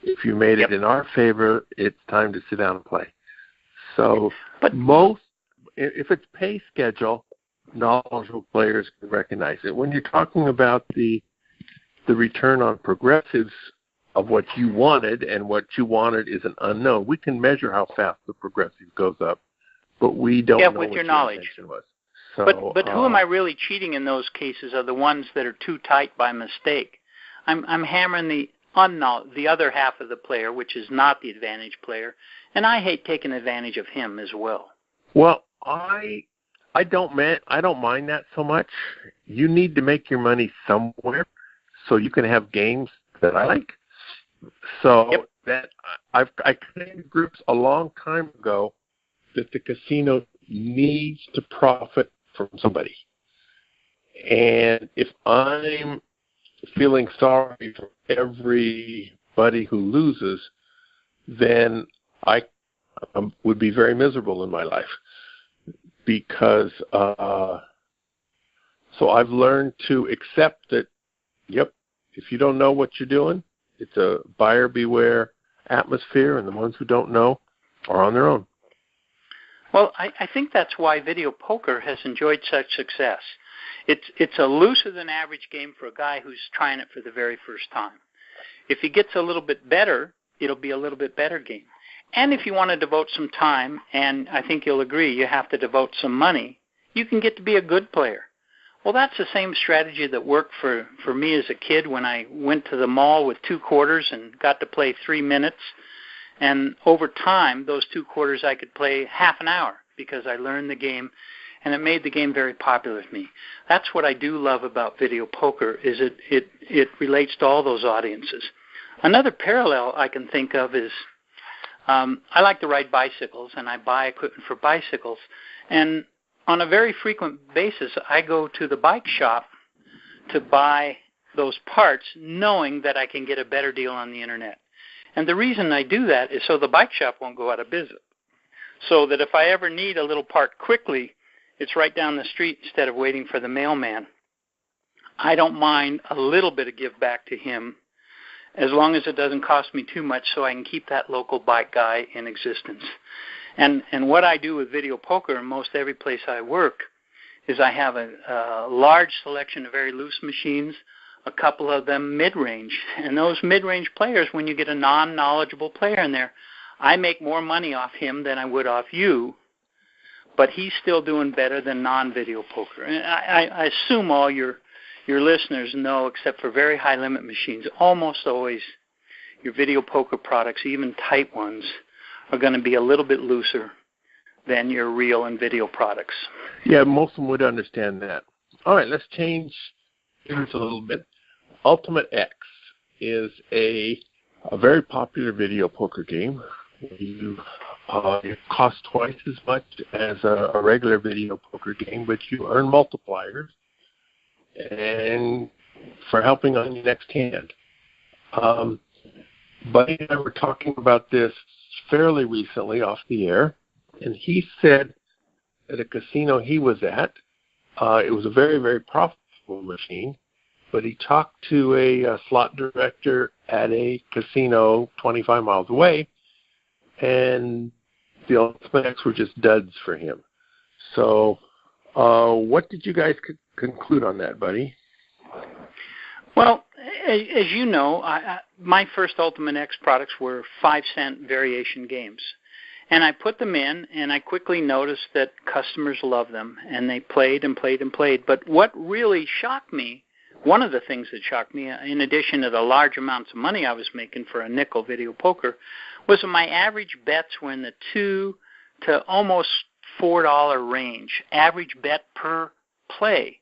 If you made it in our favor, it's time to sit down and play. So, but if it's pay schedule, knowledgeable players can recognize it. When you're talking about the return on progressives of what you wanted, and what you wanted is an unknown, we can measure how fast the progressive goes up, but we don't know with what your knowledge intention was. So, but who am I really cheating in those cases are the ones that are too tight by mistake. I'm hammering the other half of the player, which is not the advantage player, and I hate taking advantage of him as well. Well, I don't mind that so much. You need to make your money somewhere, so you can have games that I like. So that I created groups a long time ago that the casino needs to profit from somebody. And if I'm feeling sorry for everybody who loses, then I would be very miserable in my life. Because so I've learned to accept that, if you don't know what you're doing, it's a buyer beware atmosphere, and the ones who don't know are on their own. Well, I think that's why video poker has enjoyed such success. It's a looser than average game for a guy who's trying it for the very first time. If he gets a little bit better, it'll be a little bit better game. And if you want to devote some time, and I think you'll agree you have to devote some money, you can get to be a good player. Well, that's the same strategy that worked for me as a kid when I went to the mall with 2 quarters and got to play 3 minutes. And over time, those 2 quarters I could play half an hour because I learned the game, and it made the game very popular with me. That's what I do love about video poker, is it relates to all those audiences. Another parallel I can think of is I like to ride bicycles, and I buy equipment for bicycles. And on a very frequent basis, I go to the bike shop to buy those parts, knowing that I can get a better deal on the Internet. And the reason I do that is so the bike shop won't go out of business. So that if I ever need a little part quickly, it's right down the street instead of waiting for the mailman. I don't mind a little bit of give back to him, as long as it doesn't cost me too much, so I can keep that local bike guy in existence. And what I do with video poker in most every place I work is I have a large selection of very loose machines, a couple of them mid-range. And those mid-range players, when you get a non-knowledgeable player in there, I make more money off him than I would off you, but he's still doing better than non-video poker. And I assume all your listeners know, except for very high-limit machines, almost always your video poker products, even tight ones, are going to be a little bit looser than your real and video products. Yeah, most of them would understand that. All right, let's change gears a little bit. Ultimate X is a very popular video poker game. It costs twice as much as a regular video poker game, but you earn multipliers and for helping on your next hand. Buddy and I were talking about this fairly recently off the air, and he said at a casino he was at, it was a very, very profitable machine, but he talked to a slot director at a casino 25 miles away, and the Ultimate X were just duds for him. So what did you guys conclude on that, buddy? Well, as you know, my first Ultimate X products were 5-cent variation games. And I put them in, and I quickly noticed that customers loved them, and they played and played and played. But what really shocked me, one of the things that shocked me, in addition to the large amounts of money I was making for a nickel video poker, was that my average bets were in the $2 to almost $4 range, average bet per play.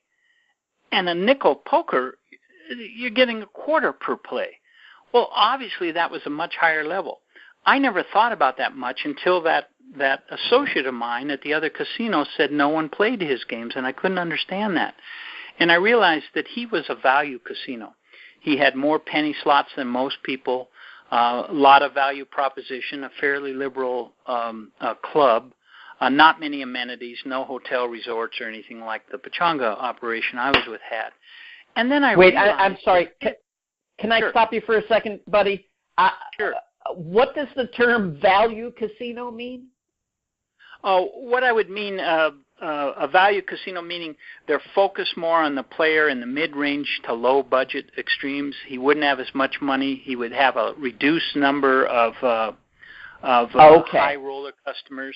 And a nickel poker, you're getting a quarter per play. Well, obviously that was a much higher level. I never thought about that much until that associate of mine at the other casino said no one played his games, and I couldn't understand that. And I realized that he was a value casino. He had more penny slots than most people, a lot of value proposition, a fairly liberal club, not many amenities, no hotel resorts or anything like the Pechanga operation I was with had. And then I realized... I'm sorry. Can I Sure. stop you for a second, buddy? Sure. What does the term value casino mean? Oh, what I would mean, a value casino, meaning they're focused more on the player in the mid-range to low-budget extremes. He wouldn't have as much money. He would have a reduced number of high roller customers.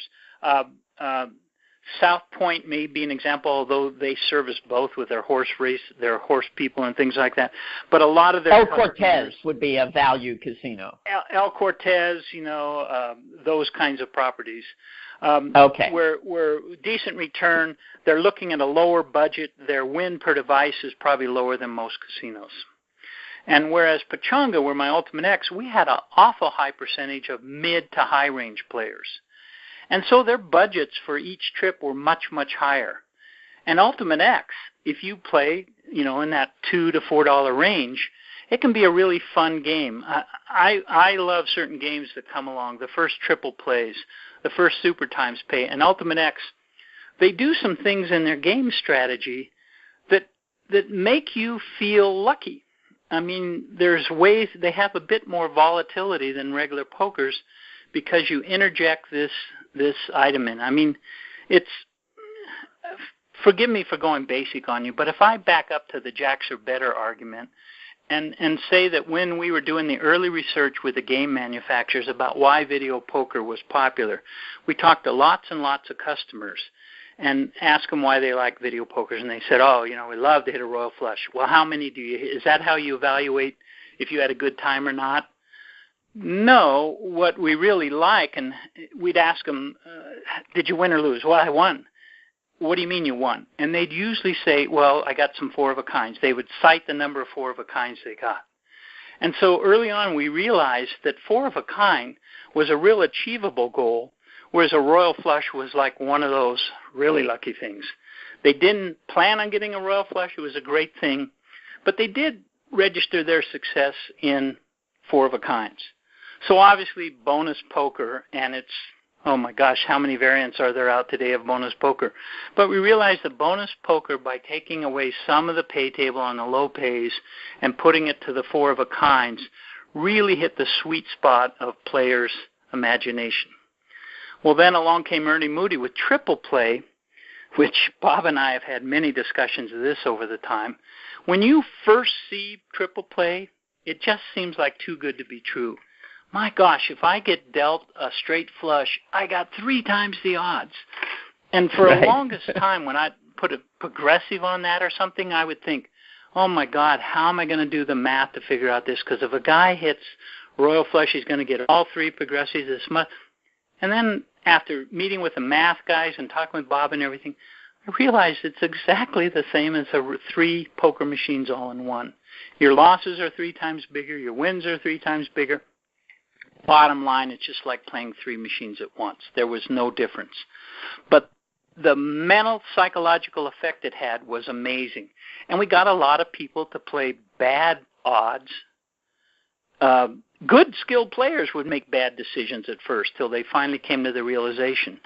South Point may be an example, although they service both with their horse people and things like that. But a lot of their El Cortez would be a value casino. El Cortez, those kinds of properties. Where decent return, they're looking at a lower budget. Their win per device is probably lower than most casinos. And whereas Pechanga, where my Ultimate X, we had an awful high percentage of mid to high range players. And so their budgets for each trip were much, much higher. And Ultimate X, if you play, in that $2 to $4 range, it can be a really fun game. I love certain games that come along, the first triple plays, the first super times pay, and Ultimate X. They do some things in their game strategy that make you feel lucky. I mean, there's ways they have a bit more volatility than regular pokers because you interject this item in. I mean, forgive me for going basic on you, but if I back up to the jacks are better argument and say that when we were doing the early research with the game manufacturers about why video poker was popular, we talked to lots and lots of customers and asked them why they like video pokers, and they said, we love to hit a royal flush. Well, how many do you hit? Is that how you evaluate if you had a good time or not? No, what we really like, and we'd ask them, did you win or lose? Well, I won. What do you mean you won? And they'd usually say, well, I got some 4-of-a-kinds. They would cite the number of 4-of-a-kinds they got. And so early on we realized that 4-of-a-kind was a real achievable goal, whereas a royal flush was like one of those really lucky things. They didn't plan on getting a royal flush. It was a great thing. But they did register their success in 4-of-a-kinds. So obviously bonus poker, and it's, oh my gosh, how many variants are there out today of bonus poker? But we realized that bonus poker, by taking away some of the pay table on the low pays and putting it to the 4-of-a-kinds, really hit the sweet spot of players' imagination. Well, then along came Ernie Moody with triple play, which Bob and I have had many discussions of this over the time. When you first see triple play, it just seems like too good to be true. My gosh, if I get dealt a straight flush, I got 3 times the odds. And for the longest time, when I put a progressive on that or something, I would think, oh my God, how am I going to do the math to figure out this? Because if a guy hits royal flush, he's going to get all 3 progressives this month. And then after meeting with the math guys and talking with Bob and everything, I realized it's exactly the same as 3 poker machines all in one. Your losses are 3 times bigger. Your wins are 3 times bigger. Bottom line, it's just like playing 3 machines at once. There was no difference. But the mental psychological effect it had was amazing. And we got a lot of people to play bad odds. Good skilled players would make bad decisions at first till they finally came to the realization.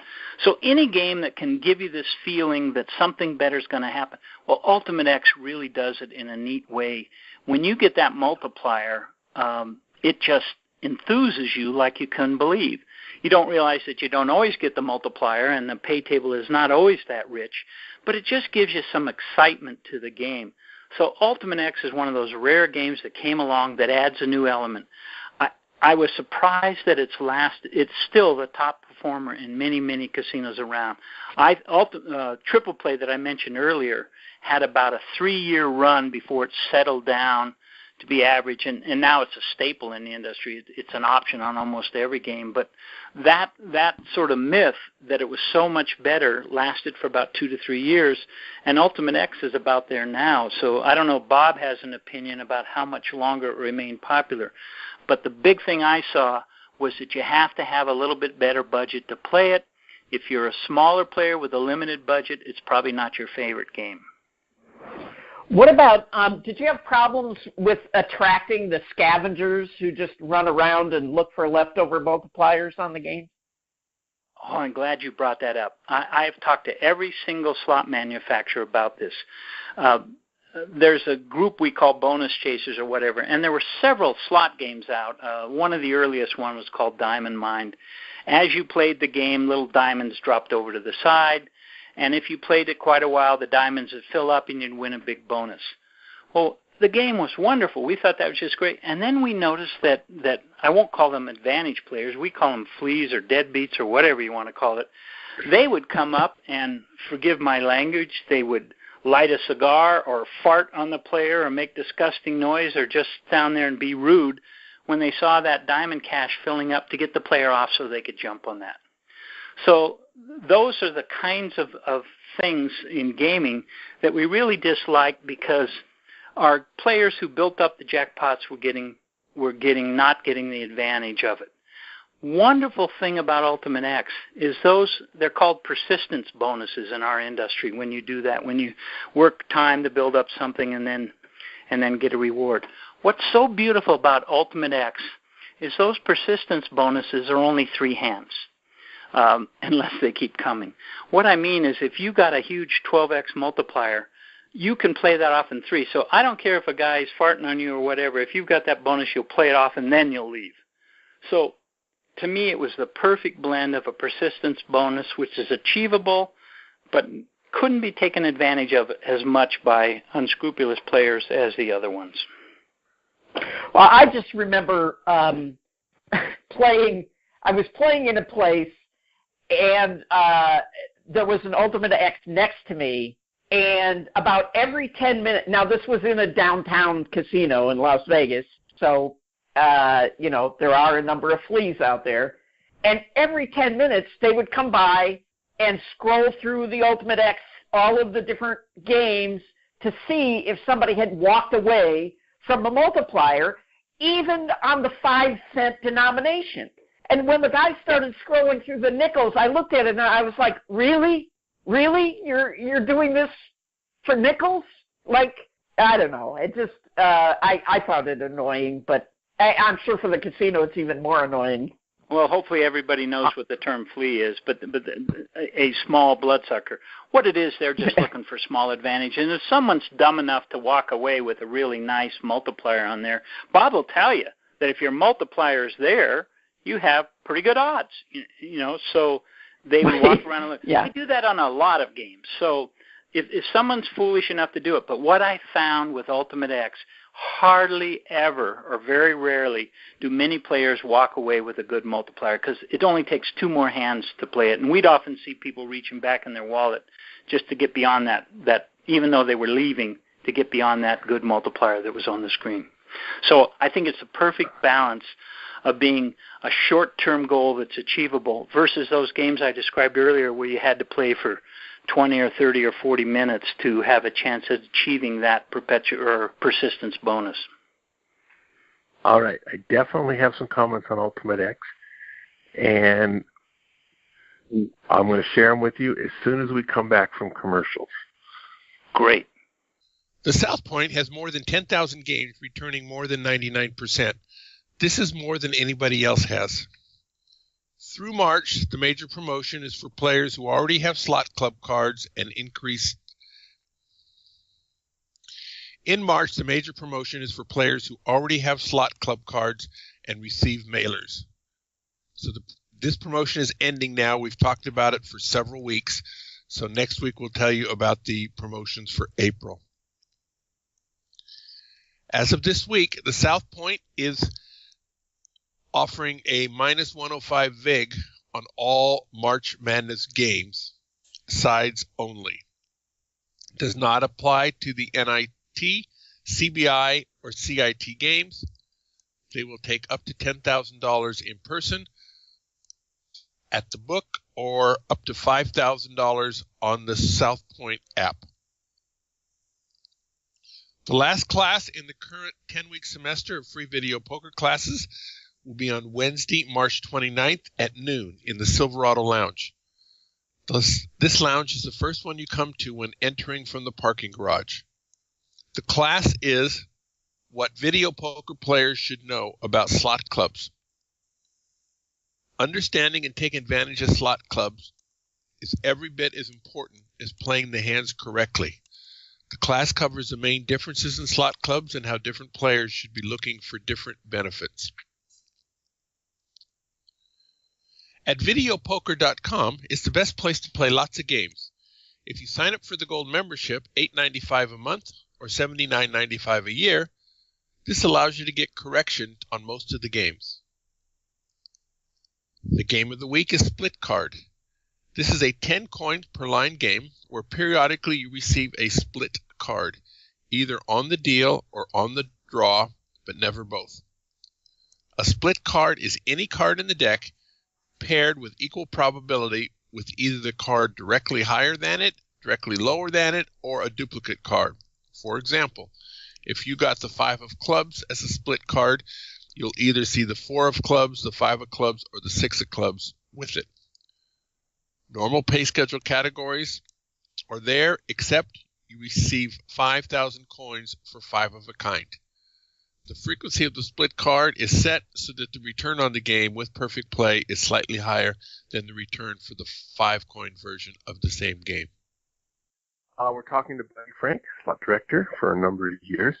So any game that can give you this feeling that something better is going to happen, well, Ultimate X really does it in a neat way. When you get that multiplier, it just enthuses you like you couldn't believe. You don't realize that you don't always get the multiplier and the pay table is not always that rich, but it just gives you some excitement to the game. So Ultimate X is one of those rare games that came along that adds a new element. I was surprised that it's still the top performer in many, many casinos around. Triple Play that I mentioned earlier had about a 3-year run before it settled down to be average, and now it's a staple in the industry. It's an option on almost every game. But that sort of myth that it was so much better lasted for about 2 to 3 years, and Ultimate X is about there now. So I don't know, Bob has an opinion about how much longer it remained popular. But the big thing I saw was that you have to have a little bit better budget to play it. If you're a smaller player with a limited budget, it's probably not your favorite game. What about, did you have problems with attracting the scavengers who just run around and look for leftover multipliers on the game? Oh, I'm glad you brought that up. I've talked to every single slot manufacturer about this. There's a group we call Bonus Chasers or whatever, and there were several slot games out. One of the earliest one was called Diamond Mine. As you played the game, little diamonds dropped over to the side, and if you played it quite a while, the diamonds would fill up and you'd win a big bonus. Well, the game was wonderful. We thought that was just great. And then we noticed that I won't call them advantage players. We call them fleas or deadbeats or whatever you want to call it. They would come up and, forgive my language, they would light a cigar or fart on the player or make disgusting noise or just stand there and be rude when they saw that diamond cache filling up to get the player off so they could jump on that. So those are the kinds of things in gaming that we really dislike because our players who built up the jackpots were not getting the advantage of it. Wonderful thing about Ultimate X is they're called persistence bonuses in our industry when you do that, when you work time to build up something and then get a reward. What's so beautiful about Ultimate X is those persistence bonuses are only 3 hands. Unless they keep coming. What I mean is if you got a huge 12x multiplier, you can play that off in 3. So I don't care if a guy's farting on you or whatever. If you've got that bonus, you'll play it off and then you'll leave. So to me, it was the perfect blend of a persistence bonus, which is achievable, but couldn't be taken advantage of as much by unscrupulous players as the other ones. Well, I just remember playing. I was playing in a place, and there was an Ultimate X next to me, and about every 10 minutes, now this was in a downtown casino in Las Vegas, so, there are a number of fleas out there, and every 10 minutes they would come by and scroll through the Ultimate X, all of the different games, to see if somebody had walked away from a multiplier, even on the 5-cent denomination. And when the guy started scrolling through the nickels, I looked at it and I was like, really? Really? You're doing this for nickels? Like, I don't know. It just, I found it annoying, but I'm sure for the casino it's even more annoying. Well, hopefully everybody knows what the term flea is, but a small bloodsucker. What it is, they're just looking for small advantage. And if someone's dumb enough to walk away with a really nice multiplier on there, Bob will tell you that if your multiplier's there, you have pretty good odds, so they will walk around and look. Yeah. We do that on a lot of games. So if someone's foolish enough to do it, but what I found with Ultimate X, hardly ever or very rarely do many players walk away with a good multiplier because it only takes 2 more hands to play it. And we'd often see people reaching back in their wallet just to get beyond that even though they were leaving, to get beyond that good multiplier that was on the screen. So I think it's a perfect balance of being a short-term goal that's achievable versus those games I described earlier where you had to play for 20 or 30 or 40 minutes to have a chance at achieving that persistence bonus. All right. I definitely have some comments on Ultimate X, and I'm going to share them with you as soon as we come back from commercials. Great. The South Point has more than 10,000 games, returning more than 99%. This is more than anybody else has. Through March, the major promotion is for players who already have slot club cards and increased. In March, the major promotion is for players who already have slot club cards and receive mailers. So this promotion is ending now. We've talked about it for several weeks. So next week we'll tell you about the promotions for April. As of this week, the South Point is offering a -105 VIG on all March Madness games, sides only. Does not apply to the NIT, CBI, or CIT games. They will take up to $10,000 in person at the book or up to $5,000 on the South Point app. The last class in the current 10-week semester of free video poker classes will be on Wednesday, March 29th at noon in the Silverado Lounge. This lounge is the first one you come to when entering from the parking garage. The class is what video poker players should know about slot clubs. Understanding and taking advantage of slot clubs is every bit as important as playing the hands correctly. The class covers the main differences in slot clubs and how different players should be looking for different benefits. At videopoker.com is the best place to play lots of games. If you sign up for the gold membership, $8.95 a month or $79.95 a year, this allows you to get correction on most of the games. The game of the week is Split Card. This is a 10 coins per line game where periodically you receive a split card, either on the deal or on the draw, but never both. A split card is any card in the deck paired with equal probability with either the card directly higher than it, directly lower than it, or a duplicate card. For example, if you got the 5 of clubs as a split card, you'll either see the 4 of clubs, the 5 of clubs, or the 6 of clubs with it. Normal pay schedule categories are there, except you receive 5,000 coins for 5 of a kind. The frequency of the split card is set so that the return on the game with perfect play is slightly higher than the return for the 5-coin version of the same game. We're talking to Buddy Frank, slot director for a number of years,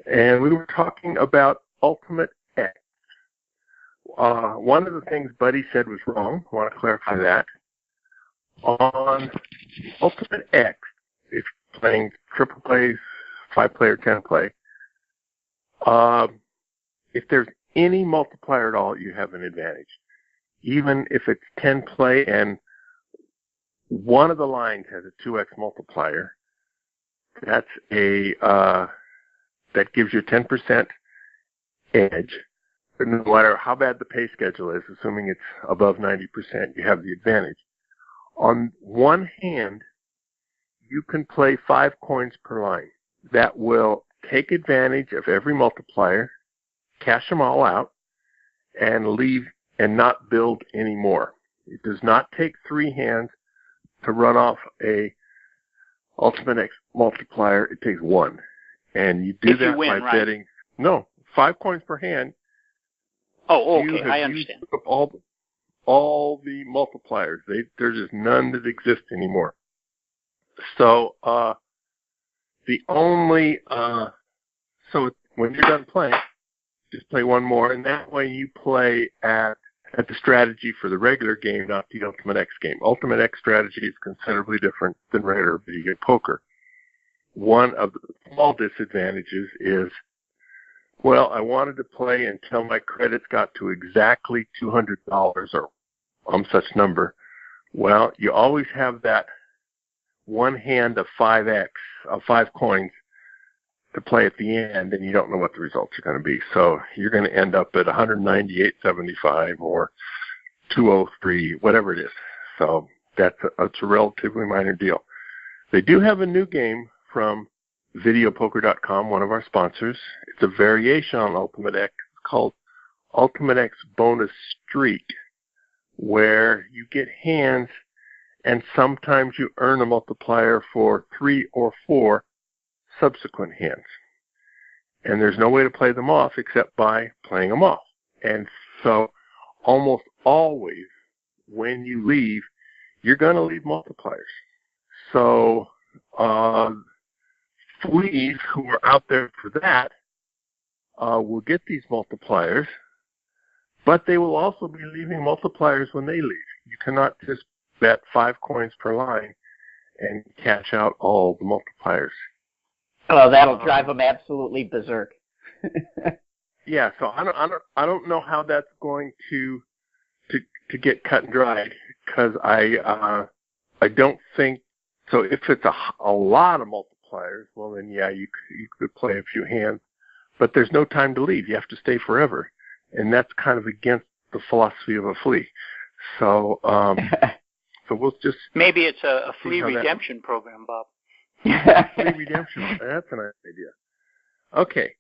and we were talking about Ultimate X. One of the things Buddy said was wrong. I want to clarify that. On Ultimate X, if you're playing triple plays, 5-play or 10-play, if there's any multiplier at all, you have an advantage. Even if it's 10-play and one of the lines has a 2x multiplier, that gives you a 10% edge. But no matter how bad the pay schedule is, assuming it's above 90%, you have the advantage. On one hand, you can play 5 coins per line. That will take advantage of every multiplier, cash them all out, and leave and not build any more. It does not take 3 hands to run off a Ultimate X multiplier. It takes 1. And you do that by betting. No, 5 coins per hand. Oh, okay, I understand. All the multipliers. There's just none that exist anymore. So the only so when you're done playing, just play 1 more, and that way you play at the strategy for the regular game, not the Ultimate X game. Ultimate X strategy is considerably different than regular video poker. One of the small disadvantages is, well, I wanted to play until my credits got to exactly $200 or such number. Well, you always have that one hand of 5x, of 5 coins to play at the end, and you don't know what the results are going to be. So you're going to end up at 198.75 or 203, whatever it is. So that's a relatively minor deal. They do have a new game from videopoker.com, one of our sponsors. It's a variation on Ultimate X called Ultimate X Bonus Streak, where you get hands and sometimes you earn a multiplier for 3 or 4 subsequent hands. And there's no way to play them off except by playing them off. And so almost always when you leave, you're going to leave multipliers. So fleas who are out there for that will get these multipliers, but they will also be leaving multipliers when they leave. You cannot just bet 5 coins per line and catch out all the multipliers. Oh, that'll drive them absolutely berserk. Yeah, so I don't know how that's going to get cut and dried, because I don't think so. If it's a lot of multipliers, well then yeah, you could play a few hands, but there's no time to leave. You have to stay forever, and that's kind of against the philosophy of a flea. So so we'll just maybe it's a flea redemption program, Bob. Free redemption. That's a nice idea. Okay,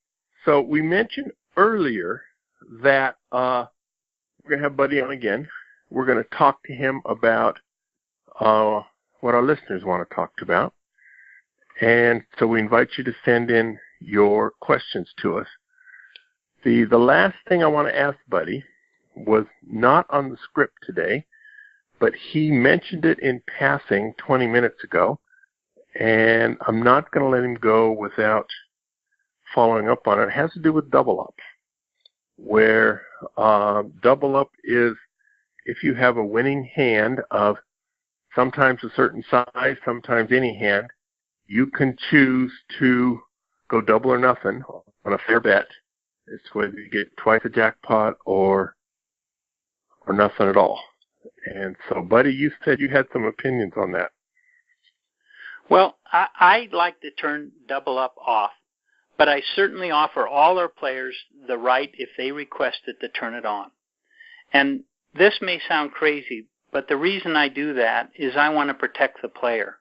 so we mentioned earlier that we're going to have Buddy on again. We're going to talk to him about what our listeners want to talk about. And so we invite you to send in your questions to us. The last thing I want to ask Buddy was not on the script today, but he mentioned it in passing 20 minutes ago, and I'm not going to let him go without following up on it. It has to do with double up, where double up is if you have a winning hand of sometimes a certain size, sometimes any hand, you can choose to go double or nothing on a fair bet. It's whether you get twice a jackpot or nothing at all. And so, Buddy, you said you had some opinions on that. Well, I like to turn double up off, but I certainly offer all our players the right, if they request it, to turn it on. And this may sound crazy, but the reason I do that is I want to protect the player.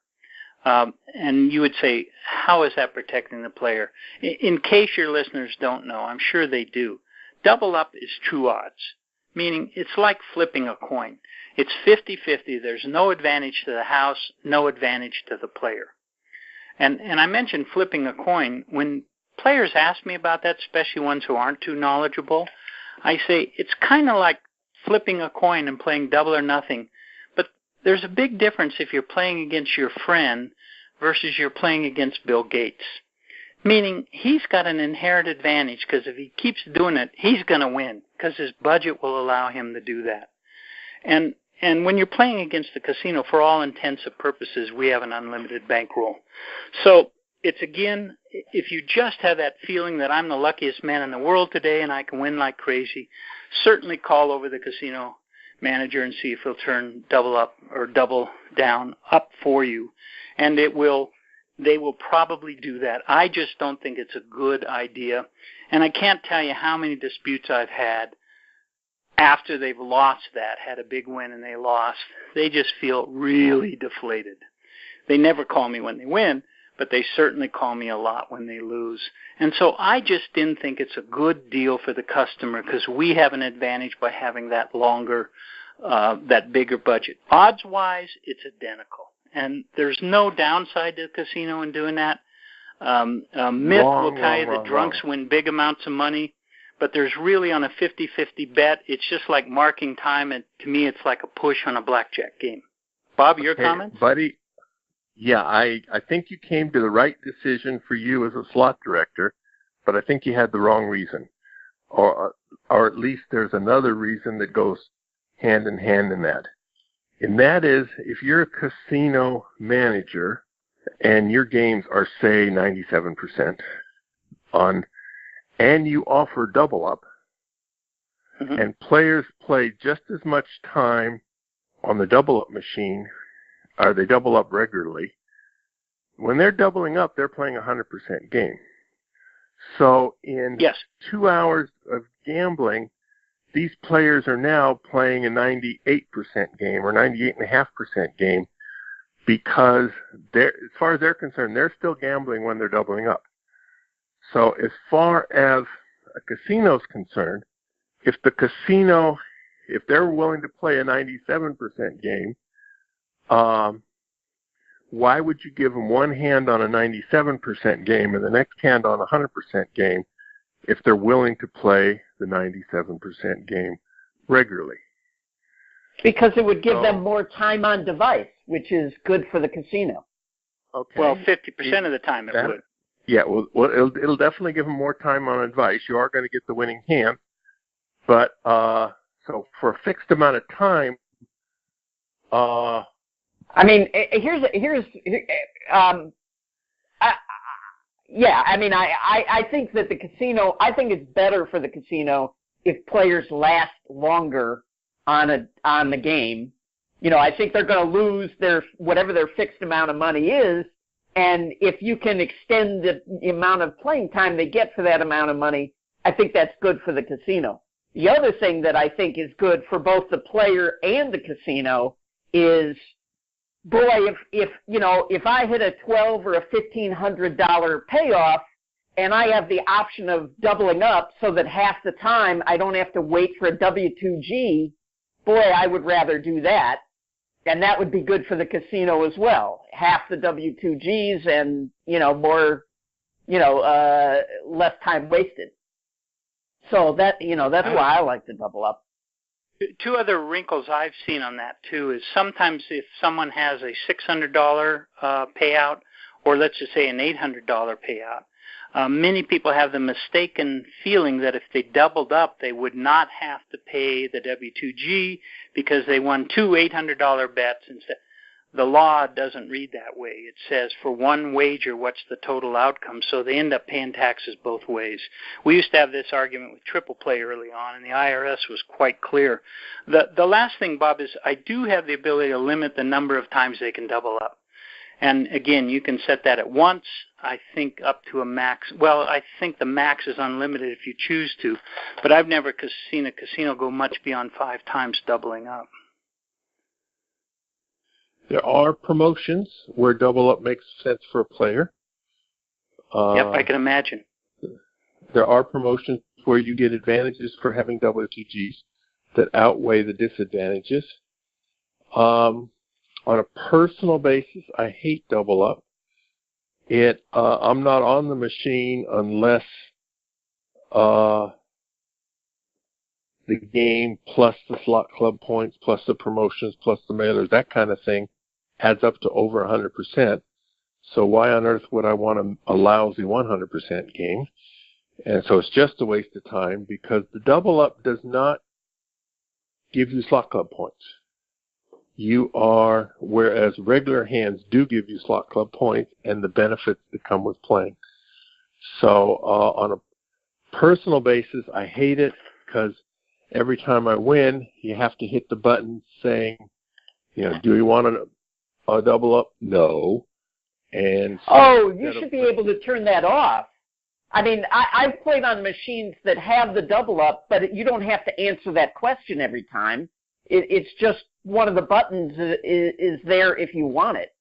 And you would say, how is that protecting the player? In case your listeners don't know, I'm sure they do. Double up is true odds, meaning it's like flipping a coin. It's 50-50. There's no advantage to the house, no advantage to the player. And I mentioned flipping a coin. When players ask me about that, especially ones who aren't too knowledgeable, I say it's kind of like flipping a coin and playing double or nothing. But there's a big difference if you're playing against your friend versus you're playing against Bill Gates. Meaning he's got an inherent advantage because if he keeps doing it, he's going to win because his budget will allow him to do that. And when you're playing against the casino, for all intents and purposes, we have an unlimited bankroll. So it's, again, if you just have that feeling that I'm the luckiest man in the world today and I can win like crazy, certainly call over the casino manager and see if he'll turn double up or double down up for you. And they will probably do that. I just don't think it's a good idea. And I can't tell you how many disputes I've had after they've lost that, had a big win and they lost. They just feel really deflated. They never call me when they win, but they certainly call me a lot when they lose. And so I just didn't think it's a good deal for the customer because we have an advantage by having that longer, that bigger budget. Odds-wise, it's identical. And there's no downside to the casino in doing that. Myth will tell you that drunks win big amounts of money, but there's really on a 50-50 bet, it's just like marking time, and to me it's like a push on a blackjack game. Bob, your comments? Buddy, yeah, I think you came to the right decision for you as a slot director, but I think you had the wrong reason. Or at least there's another reason that goes hand in hand in that. And that is, if you're a casino manager and your games are, say, 97% on, and you offer double up, and players play just as much time on the double up machine, or they double up regularly, when they're doubling up, they're playing a 100% game. So in 2 hours of gambling, these players are now playing a 98% game or 98.5% game because as far as they're concerned, they're still gambling when they're doubling up. So as far as a casino's concerned, if they're willing to play a 97% game, why would you give them one hand on a 97% game and the next hand on a 100% game if they're willing to play the 97% game regularly? Because it would give them more time on device, which is good for the casino. Okay. Well, 50% of the time it would. Yeah, well, it'll definitely give them more time on advice. You are going to get the winning hand, but so for a fixed amount of time. I mean, yeah, I mean, I think that the casino, I think it's better for the casino if players last longer on the game. You know, I think they're going to lose whatever their fixed amount of money is, and if you can extend the amount of playing time they get for that amount of money, I think that's good for the casino. The other thing that I think is good for both the player and the casino is, boy, if I hit a $1,200 or a $1,500 payoff and I have the option of doubling up so that half the time I don't have to wait for a W-2G, boy, I would rather do that. And that would be good for the casino as well. Half the W2Gs and, more, less time wasted. So that, that's why I like to double up. Two other wrinkles I've seen on that, too, is sometimes if someone has a $600 payout, or let's just say an $800 payout, many people have the mistaken feeling that if they doubled up, they would not have to pay the W2G because they won two $800 bets instead. The law doesn't read that way. It says for one wager, what's the total outcome? So they end up paying taxes both ways. We used to have this argument with triple play early on, and the IRS was quite clear. The last thing, Bob, is I do have the ability to limit the number of times they can double up. And again, you can set that at once, I think up to a max. Well, I think the max is unlimited if you choose to, but I've never seen a casino go much beyond 5 times doubling up. There are promotions where double up makes sense for a player. Yep, I can imagine. There are promotions where you get advantages for having W2Gs that outweigh the disadvantages. On a personal basis, I hate double up. I'm not on the machine unless the game plus the slot club points plus the promotions plus the mailers, that kind of thing, adds up to over 100%. So why on earth would I want a lousy 100% game? And so it's just a waste of time because the double up does not give you slot club points. Whereas regular hands do give you slot club points and the benefits that come with playing. So on a personal basis, I hate it because every time I win, you have to hit the button saying, do you want a double up? No. And so you should be able to turn that off. I mean, I've played on machines that have the double up, but you don't have to answer that question every time. It's just one of the buttons is there if you want it.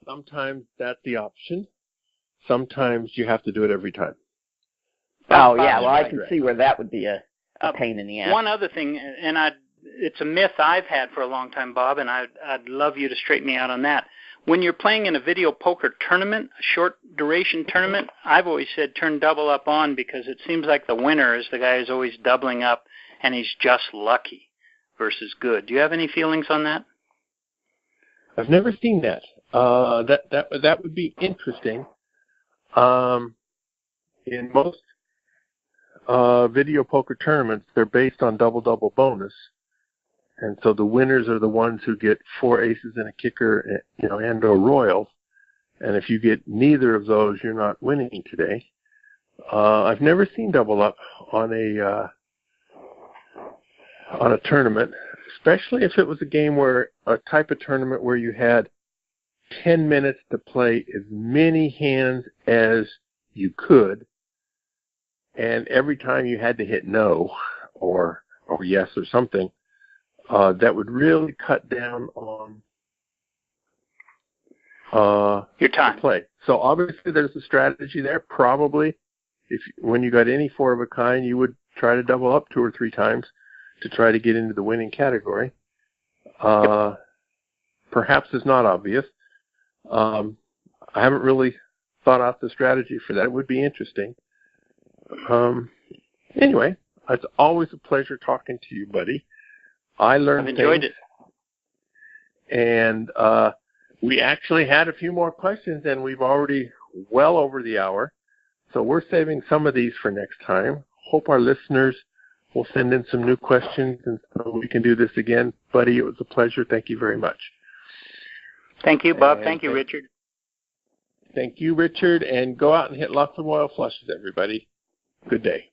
Sometimes that's the option. Sometimes you have to do it every time. Oh, yeah. Well, I can see where that would be a pain in the ass. One other thing, and it's a myth I've had for a long time, Bob, and I'd love you to straighten me out on that. When you're playing in a video poker tournament, a short duration tournament, I've always said turn double up on because it seems like the winner is the guy who's always doubling up and he's just lucky versus good. Do you have any feelings on that? I've never seen that. That would be interesting. In most video poker tournaments, they're based on double-double bonus. And so the winners are the ones who get 4 aces and a kicker, and or royals. And if you get neither of those, you're not winning today. I've never seen double up on a tournament, especially if it was a type of tournament where you had 10 minutes to play as many hands as you could, and every time you had to hit no or yes or something, that would really cut down on your time play. So obviously there's a strategy there. Probably when you got any 4 of a kind, you would try to double up 2 or 3 times to try to get into the winning category. Perhaps it's not obvious. I haven't really thought out the strategy for that. It would be interesting. Anyway, it's always a pleasure talking to you, buddy. I learned I've enjoyed things, it. And we actually had a few more questions, and we've already well over the hour. So we're saving some of these for next time. Hope our listeners will send in some new questions, and so we can do this again. Buddy, it was a pleasure. Thank you very much. Thank you, Bob. Thank you, Richard. Thank you, Richard. And go out and hit lots of royal flushes, everybody. Good day.